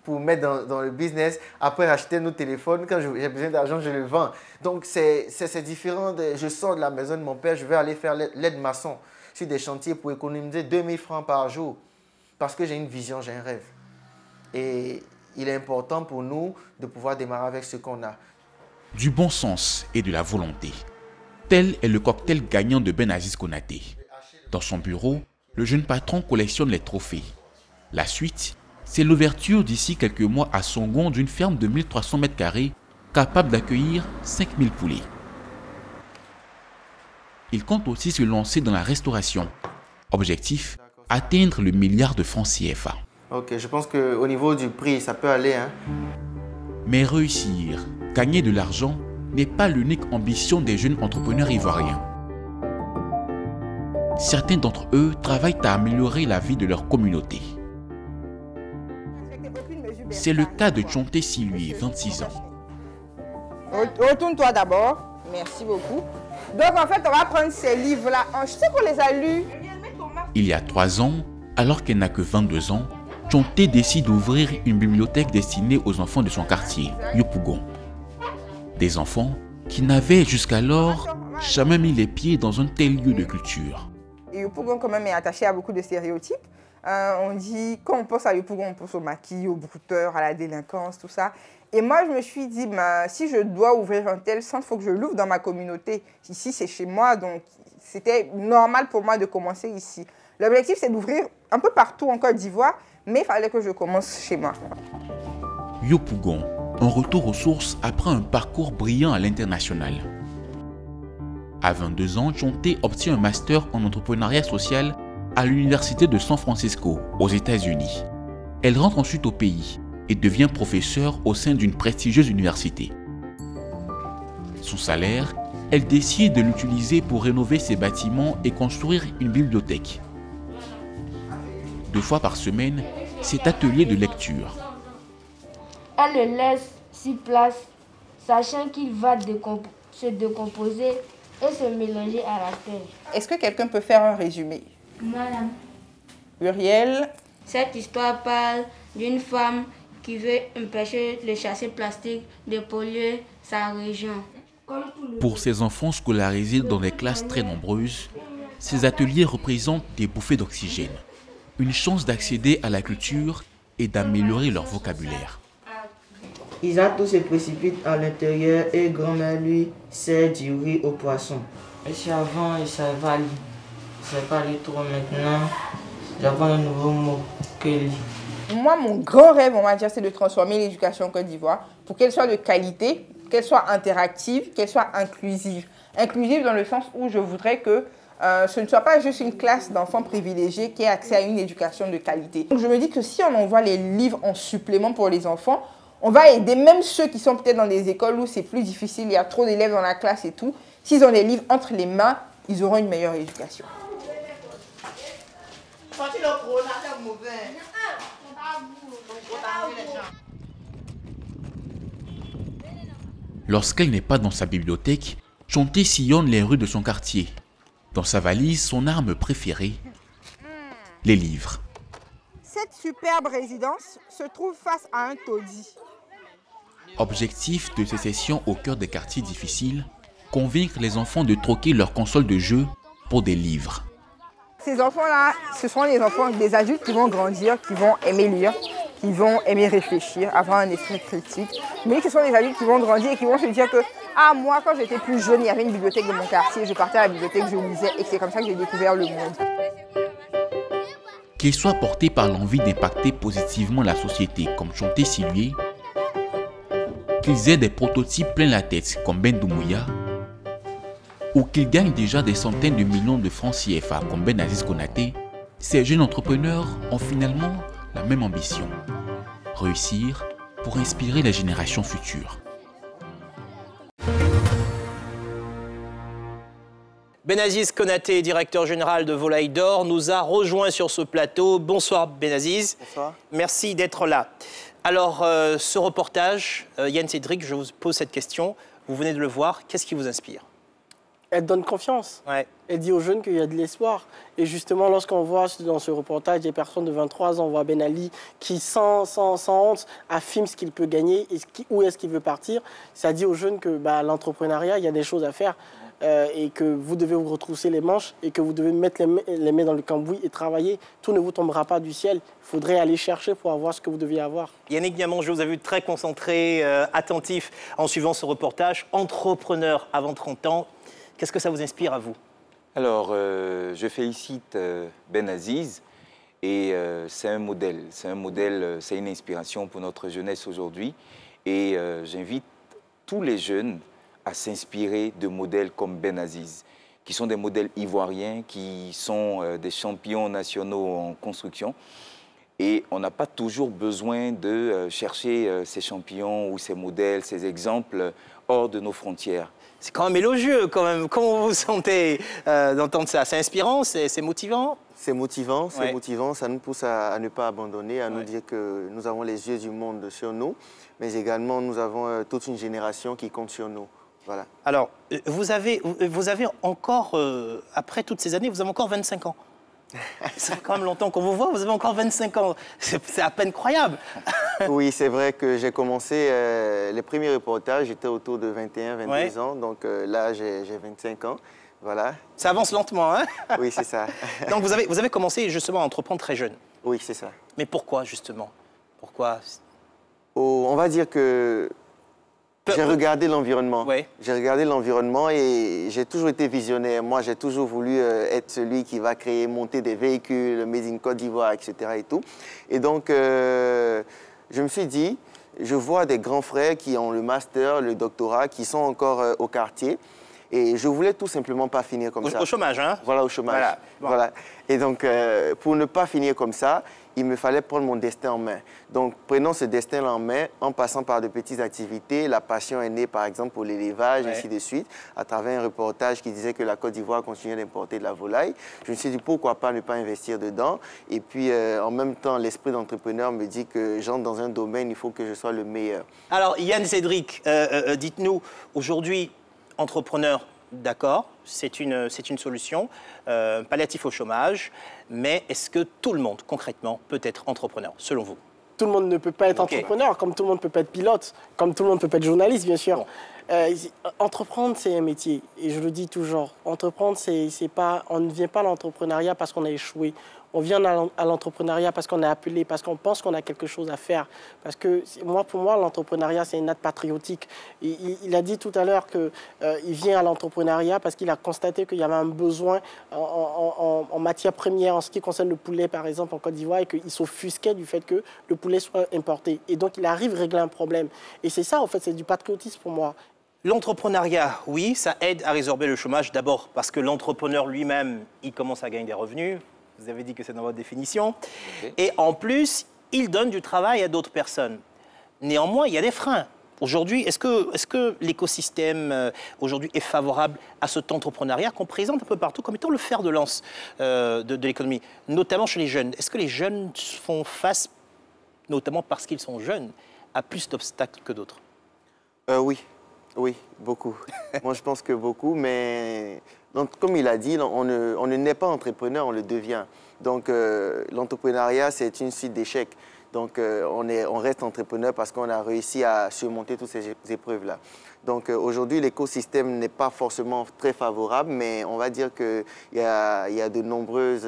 pour mettre dans le business, après acheter nos téléphones. Quand j'ai besoin d'argent, je le vends. Donc, c'est différent. Je sors de la maison de mon père, je vais aller faire l'aide maçon sur des chantiers pour économiser 2000 francs par jour. Parce que j'ai une vision, j'ai un rêve. Et il est important pour nous de pouvoir démarrer avec ce qu'on a. Du bon sens et de la volonté. Tel est le cocktail gagnant de Ben Aziz Konaté. Dans son bureau, le jeune patron collectionne les trophées. La suite, c'est l'ouverture d'ici quelques mois à Songon d'une ferme de 1300 m² capable d'accueillir 5000 poulets. Il compte aussi se lancer dans la restauration. Objectif, atteindre le milliard de francs CFA. Ok, je pense qu'au niveau du prix, ça peut aller. Mais réussir, gagner de l'argent, n'est pas l'unique ambition des jeunes entrepreneurs ivoiriens. Certains d'entre eux travaillent à améliorer la vie de leur communauté. C'est le cas de Chonté Silui, 26 ans. Retourne-toi d'abord. Merci beaucoup. Donc en fait, on va prendre ces livres-là. Je sais qu'on les a lus. Il y a 3 ans, alors qu'elle n'a que 22 ans, Chonté décide d'ouvrir une bibliothèque destinée aux enfants de son quartier, Yopougon. Des enfants qui n'avaient jusqu'alors jamais mis les pieds dans un tel lieu de culture. Yopougon quand même est attaché à beaucoup de stéréotypes. On dit, quand on pense à Yopougon, on pense au maquis, aux brouteurs, à la délinquance, tout ça. Et moi, je me suis dit, si je dois ouvrir un tel centre, il faut que je l'ouvre dans ma communauté. Ici, c'est chez moi, donc c'était normal pour moi de commencer ici. L'objectif, c'est d'ouvrir un peu partout en Côte d'Ivoire, mais il fallait que je commence chez moi. Yopougon, un retour aux sources après un parcours brillant à l'international. À 22 ans, Chonté obtient un master en entrepreneuriat social à l'Université de San Francisco, aux États-Unis. Elle rentre ensuite au pays et devient professeure au sein d'une prestigieuse université. Son salaire, elle décide de l'utiliser pour rénover ses bâtiments et construire une bibliothèque. 2 fois par semaine, cet atelier de lecture. Elle le laisse sur place, sachant qu'il va se décomposer et se mélanger à la terre. Est-ce que quelqu'un peut faire un résumé? Madame. Uriel. Cette histoire parle d'une femme qui veut empêcher le chassé plastique de polluer sa région. Pour ces enfants scolarisés dans des classes très nombreuses, ces ateliers représentent des bouffées d'oxygène. une chance d'accéder à la culture et d'améliorer leur vocabulaire. Isaac tout se précipite à l'intérieur et grand-mère lui sert du riz au poisson. Et si avant il savait pas lire trop, maintenant j'apprends un nouveau mot que lire. Moi, mon grand rêve, on va dire, c'est de transformer l'éducation en Côte d'Ivoire pour qu'elle soit de qualité, qu'elle soit interactive, qu'elle soit inclusive. Inclusive dans le sens où je voudrais que ce ne soit pas juste une classe d'enfants privilégiés qui ait accès à une éducation de qualité. Donc je me dis que si on envoie les livres en supplément pour les enfants, on va aider même ceux qui sont peut-être dans des écoles où c'est plus difficile, il y a trop d'élèves dans la classe et tout. S'ils ont des livres entre les mains, ils auront une meilleure éducation. Lorsqu'elle n'est pas dans sa bibliothèque, Chonté sillonne les rues de son quartier. Dans sa valise, son arme préférée, les livres. Cette superbe résidence se trouve face à un taudis. Objectif de ces sessions au cœur des quartiers difficiles, convaincre les enfants de troquer leur console de jeu pour des livres. Ces enfants-là, ce sont les enfants, des adultes qui vont grandir, qui vont aimer lire, qui vont aimer réfléchir, avoir un esprit critique. Mais ce sont des adultes qui vont grandir et qui vont se dire que ah, moi, quand j'étais plus jeune, il y avait une bibliothèque de mon quartier, je partais à la bibliothèque, je lisais et c'est comme ça que j'ai découvert le monde. Qu'ils soient portés par l'envie d'impacter positivement la société comme Chonté Silué, qu'ils aient des prototypes plein la tête comme Ben Doumbouya, ou qu'ils gagnent déjà des centaines de millions de francs CFA comme Ben Aziz Konaté, ces jeunes entrepreneurs ont finalement la même ambition, réussir pour inspirer les générations futures. Ben Aziz Konaté, directeur général de Volaille d'Or, nous a rejoint sur ce plateau. Bonsoir Ben Aziz. Bonsoir. Merci d'être là. Alors, ce reportage, Yann Cédric, je vous pose cette question. Vous venez de le voir, qu'est-ce qui vous inspire? Elle donne confiance. Ouais. Elle dit aux jeunes qu'il y a de l'espoir. Et justement, lorsqu'on voit dans ce reportage des personnes de 23 ans, on voit Ben Ali qui, sans honte, affirme ce qu'il peut gagner et où est-ce qu'il veut partir. Ça dit aux jeunes que l'entrepreneuriat, il y a des choses à faire et que vous devez vous retrousser les manches et que vous devez mettre les mains dans le cambouis et travailler. Tout ne vous tombera pas du ciel. Il faudrait aller chercher pour avoir ce que vous deviez avoir. Yannick Diamant, je vous ai vu très concentré, attentif en suivant ce reportage. Entrepreneur avant 30 ans. Qu'est-ce que ça vous inspire à vous? Alors, je félicite Ben Aziz et c'est un modèle, c'est une inspiration pour notre jeunesse aujourd'hui. Et j'invite tous les jeunes à s'inspirer de modèles comme Ben Aziz, qui sont des modèles ivoiriens, qui sont des champions nationaux en construction. Et on n'a pas toujours besoin de chercher ces champions ou ces modèles, ces exemples hors de nos frontières. C'est quand même élogieux, quand même. Comment vous vous sentez d'entendre ça? C'est inspirant, c'est motivant? C'est motivant, ça nous pousse à ne pas abandonner, à nous dire que nous avons les yeux du monde sur nous, mais également nous avons toute une génération qui compte sur nous. Voilà. Alors, vous avez encore, après toutes ces années, vous avez encore 25 ans. Ça fait quand même longtemps qu'on vous voit, vous avez encore 25 ans. C'est à peine croyable. Oui, c'est vrai que j'ai commencé, les premiers reportages, j'étais autour de 21, 22 ans, donc là j'ai 25 ans. Voilà. Ça avance lentement, hein? Oui, c'est ça. Donc vous avez commencé justement à entreprendre très jeune. Oui, c'est ça. Mais pourquoi justement? Pourquoi? On va dire que j'ai regardé l'environnement. Oui. J'ai regardé l'environnement et j'ai toujours été visionnaire. Moi, j'ai toujours voulu être celui qui va monter des véhicules, Made in Côte d'Ivoire, etc. Et tout. Et donc, je me suis dit, je vois des grands frères qui ont le master, le doctorat, qui sont encore au quartier. Et je voulais tout simplement pas finir comme ça. Au chômage, hein? Voilà, au chômage. Voilà. Bon. Voilà. Et donc, pour ne pas finir comme ça, il me fallait prendre mon destin en main. Donc, prenons ce destin en main en passant par de petites activités. La passion est née, par exemple, pour l'élevage, ainsi de suite, à travers un reportage qui disait que la Côte d'Ivoire continuait d'importer de la volaille. Je me suis dit, pourquoi pas ne pas investir dedans? Et puis, en même temps, l'esprit d'entrepreneur me dit que j'entre dans un domaine, il faut que je sois le meilleur. Alors, Yann Cédric, dites-nous, aujourd'hui, entrepreneur, d'accord, c'est une solution, palliatif au chômage, mais est-ce que tout le monde, concrètement, peut être entrepreneur, selon vous? Tout le monde ne peut pas être entrepreneur, comme tout le monde ne peut pas être pilote, comme tout le monde ne peut pas être journaliste, bien sûr. Bon. Entreprendre, c'est un métier, et je le dis toujours. Entreprendre, c'est pas, on ne vient pas à l'entrepreneuriat parce qu'on a échoué. On vient à l'entrepreneuriat parce qu'on est appelé, parce qu'on pense qu'on a quelque chose à faire. Parce que pour moi, l'entrepreneuriat, c'est un acte patriotique. Il a dit tout à l'heure qu'il vient à l'entrepreneuriat parce qu'il a constaté qu'il y avait un besoin en matière première, en ce qui concerne le poulet, par exemple, en Côte d'Ivoire, et qu'il s'offusquait du fait que le poulet soit importé. Et donc, il arrive à régler un problème. Et c'est ça, en fait, c'est du patriotisme pour moi. L'entrepreneuriat, oui, ça aide à résorber le chômage. D'abord parce que l'entrepreneur lui-même, il commence à gagner des revenus. Vous avez dit que c'est dans votre définition. Okay. Et en plus, il donne du travail à d'autres personnes. Néanmoins, il y a des freins. Aujourd'hui, est-ce que l'écosystème aujourd'hui est favorable à cet entrepreneuriat qu'on présente un peu partout comme étant le fer de lance de l'économie, notamment chez les jeunes? Est-ce que les jeunes font face, notamment parce qu'ils sont jeunes, à plus d'obstacles que d'autres? Oui, beaucoup. Moi, je pense que beaucoup, mais donc, comme il a dit, on ne naît pas entrepreneur, on le devient. Donc, l'entrepreneuriat, c'est une suite d'échecs. Donc, on reste entrepreneur parce qu'on a réussi à surmonter toutes ces épreuves-là. Donc, aujourd'hui, l'écosystème n'est pas forcément très favorable, mais on va dire qu'il y a de nombreuses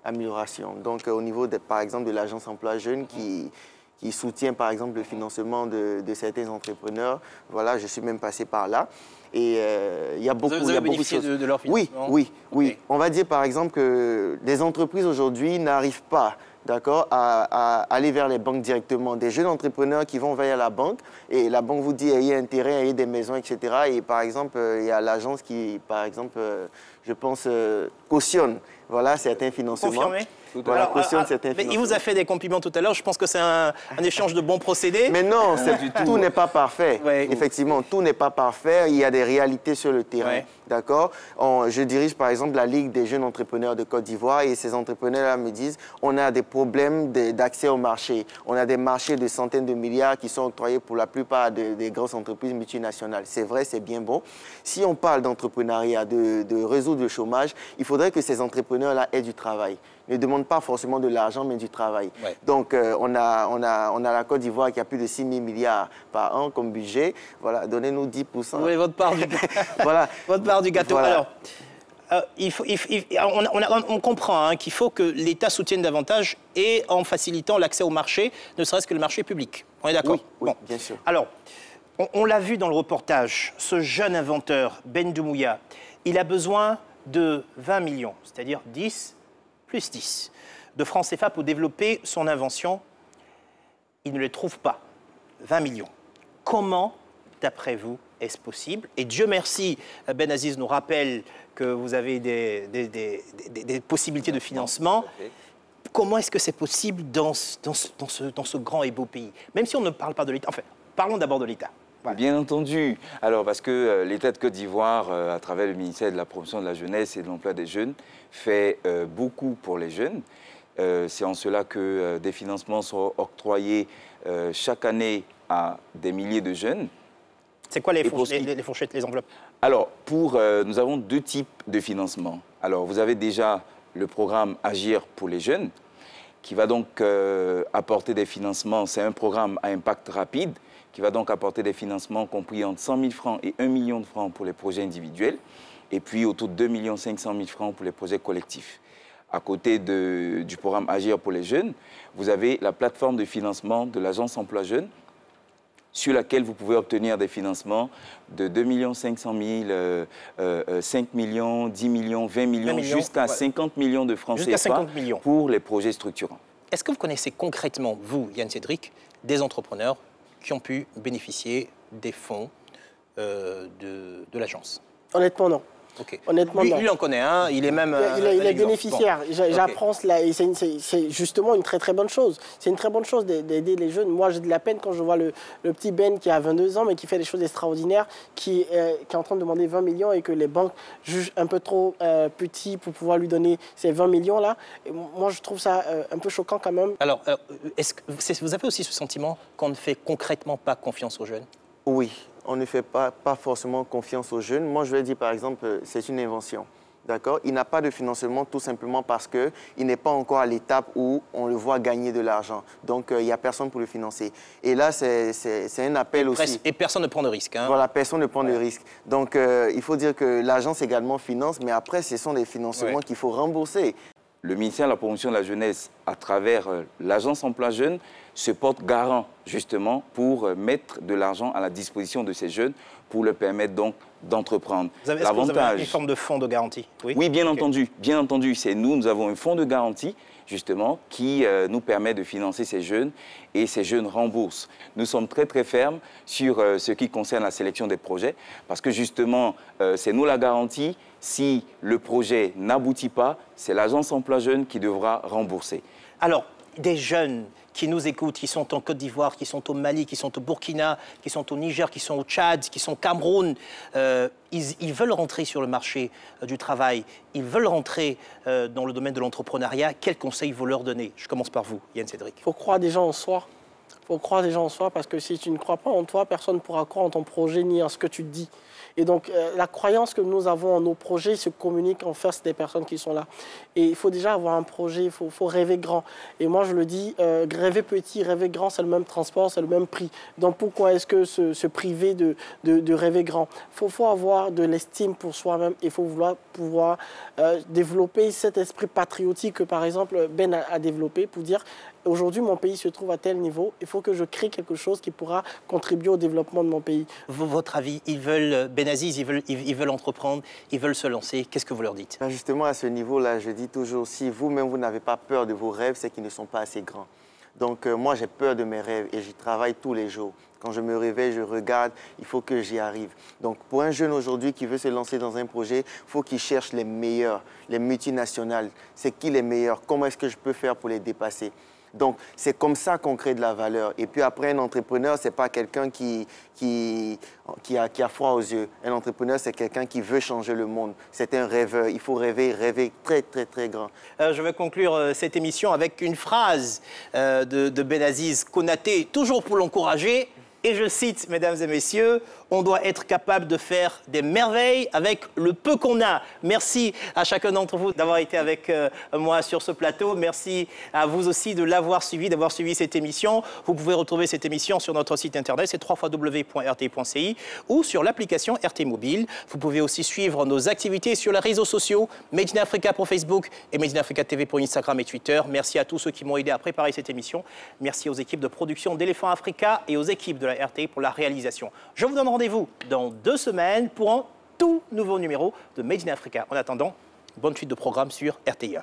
améliorations. Donc, au niveau, par exemple, de l'agence emploi jeune qui soutient par exemple le financement de certains entrepreneurs. Voilà, je suis même passé par là. Et il y a beaucoup, vous avez bénéficié de leur financement? Oui. Okay. On va dire par exemple que les entreprises aujourd'hui n'arrivent pas, d'accord, à aller vers les banques directement. Des jeunes entrepreneurs qui vont vers la banque et la banque vous dit ayez intérêt, ayez des maisons, etc. Et par exemple, il y a l'agence qui, par exemple, je pense, cautionne, voilà, certains financements. Confirmé. Voilà, cautionne certains mais il vous a fait des compliments tout à l'heure. Je pense que c'est un échange de bons procédés. Mais non, tout n'est pas parfait. Ouais. Effectivement, tout n'est pas parfait. Il y a des réalités sur le terrain. Ouais. D'accord? Je dirige par exemple la Ligue des jeunes entrepreneurs de Côte d'Ivoire et ces entrepreneurs-là me disent on a des problèmes d'accès au marché. On a des marchés de centaines de milliards qui sont octroyés pour la plupart des grosses entreprises multinationales. C'est vrai, c'est bien bon. Si on parle d'entrepreneuriat, de résoudre le chômage, il faudrait que ces entrepreneurs-là aient du travail. Ne demandent pas forcément de l'argent, mais du travail. Ouais. Donc, on a la Côte d'Ivoire qui a plus de 6 000 milliards par an comme budget. Voilà, donnez-nous 10%. Vous voulez votre part du gâteau. Voilà. Votre part du gâteau. Voilà. Alors, on comprend qu'il faut que l'État soutienne davantage et en facilitant l'accès au marché, ne serait-ce que le marché public. On est d'accord? Oui, bien sûr. Alors, on l'a vu dans le reportage, ce jeune inventeur, Ben Doumouya, il a besoin de 20 millions, c'est-à-dire 10 plus 10 de francs CFA pour développer son invention. Il ne les trouve pas. 20 millions. Comment, d'après vous, est-ce possible? Et Dieu merci, Ben Aziz nous rappelle que vous avez des possibilités de financement. Comment est-ce que c'est possible dans ce grand et beau pays? Même si on ne parle pas de l'État. Enfin, parlons d'abord de l'État. Voilà. Bien entendu. Alors, parce que l'État de Côte d'Ivoire, à travers le ministère de la Promotion de la Jeunesse et de l'Emploi des Jeunes, fait beaucoup pour les jeunes. C'est en cela que des financements sont octroyés chaque année à des milliers de jeunes. C'est quoi les fourchettes, les enveloppes? Alors, nous avons deux types de financement. Alors, vous avez déjà le programme Agir pour les jeunes, qui va donc apporter des financements. C'est un programme à impact rapide, qui va donc apporter des financements compris entre 100 000 francs et 1 million de francs pour les projets individuels, et puis autour de 2 500 000 francs pour les projets collectifs. À côté du programme Agir pour les jeunes, vous avez la plateforme de financement de l'Agence Emploi Jeunes, sur laquelle vous pouvez obtenir des financements de 2 500 000, 5 millions, 10 millions, 20 millions, jusqu'à 50 millions de francs CFA pour les projets structurants. Est-ce que vous connaissez concrètement, vous, Yann Cédric, des entrepreneurs qui ont pu bénéficier des fonds de l'agence? Honnêtement, non. Okay. Honnêtement, lui, il en connaît un, il est même... il est bénéficiaire. Bon. J'apprends cela et c'est justement une très bonne chose. C'est une très bonne chose d'aider les jeunes. Moi, j'ai de la peine quand je vois le petit Ben qui a 22 ans mais qui fait des choses extraordinaires, qui est en train de demander 20 millions et que les banques jugent un peu trop petit pour pouvoir lui donner ces 20 millions-là. Moi, je trouve ça un peu choquant quand même. Alors, est-ce que vous avez aussi ce sentiment qu'on ne fait concrètement pas confiance aux jeunes? Oui. On ne fait pas forcément confiance aux jeunes. Moi, je vais dire, par exemple, c'est une invention. D'accord? Il n'a pas de financement tout simplement parce qu'il n'est pas encore à l'étape où on le voit gagner de l'argent. Donc, il n'y a personne pour le financer. Et là, c'est un appel aussi. Et personne ne prend de risque. Hein? Voilà, personne ne prend de risque. Donc, il faut dire que l'agence également finance, mais après, ce sont des financements qu'il faut rembourser. le ministère de la Promotion de la Jeunesse, à travers l'Agence Emploi Jeunes, se porte garant justement pour mettre de l'argent à la disposition de ces jeunes pour leur permettre donc d'entreprendre. Est-ce que vous avez une forme de fonds de garantie? Oui, bien entendu. Bien entendu, c'est nous avons un fonds de garantie justement qui nous permet de financer ces jeunes et ces jeunes remboursent. Nous sommes très très fermes sur ce qui concerne la sélection des projets parce que justement c'est nous la garantie. Si le projet n'aboutit pas, c'est l'Agence Emploi Jeunes qui devra rembourser. Alors, des jeunes qui nous écoutent, qui sont en Côte d'Ivoire, qui sont au Mali, qui sont au Burkina, qui sont au Niger, qui sont au Tchad, qui sont au Cameroun, ils veulent rentrer sur le marché du travail, ils veulent rentrer dans le domaine de l'entrepreneuriat. Quels conseils vous leur donnez? Je commence par vous, Yann Cédric. Il faut croire déjà en soi. Il faut croire déjà en soi parce que si tu ne crois pas en toi, personne ne pourra croire en ton projet ni en ce que tu dis. Et donc, la croyance que nous avons en nos projets se communique en face des personnes qui sont là. Et il faut déjà avoir un projet, il faut rêver grand. Et moi, je le dis, rêver petit, rêver grand, c'est le même transport, c'est le même prix. Donc, pourquoi est-ce que se priver de rêver grand? Il faut avoir de l'estime pour soi-même. Il faut pouvoir développer cet esprit patriotique que, par exemple, Ben a développé pour dire aujourd'hui, mon pays se trouve à tel niveau, il faut que je crée quelque chose qui pourra contribuer au développement de mon pays. Votre avis, ils veulent, Benaziz, ils veulent entreprendre, ils veulent se lancer, qu'est-ce que vous leur dites? Justement, à ce niveau-là, je dis toujours, si vous-même, vous n'avez pas peur de vos rêves, c'est qu'ils ne sont pas assez grands. Donc, moi, j'ai peur de mes rêves et j'y travaille tous les jours. Quand je me réveille, je regarde, il faut que j'y arrive. Donc, pour un jeune aujourd'hui qui veut se lancer dans un projet, il faut qu'il cherche les meilleurs, les multinationales. C'est qui les meilleurs? Comment est-ce que je peux faire pour les dépasser? Donc, c'est comme ça qu'on crée de la valeur. Et puis après, un entrepreneur, ce n'est pas quelqu'un qui a froid aux yeux. Un entrepreneur, c'est quelqu'un qui veut changer le monde. C'est un rêveur. Il faut rêver très, très, très grand. Je vais conclure cette émission avec une phrase de Benaziz Konaté, toujours pour l'encourager. Et je cite, mesdames et messieurs, on doit être capable de faire des merveilles avec le peu qu'on a. Merci à chacun d'entre vous d'avoir été avec moi sur ce plateau. Merci à vous aussi de l'avoir suivi, d'avoir suivi cette émission. Vous pouvez retrouver cette émission sur notre site internet, c'est www.rti.ci ou sur l'application RT Mobile. Vous pouvez aussi suivre nos activités sur les réseaux sociaux, Made in Africa pour Facebook et Made in Africa TV pour Instagram et Twitter. Merci à tous ceux qui m'ont aidé à préparer cette émission. Merci aux équipes de production d'Éléphant Africa et aux équipes de la RTI pour la réalisation. Je vous donne rendez-vous dans 2 semaines pour un tout nouveau numéro de Made in Africa. En attendant, bonne suite de programme sur RTI1.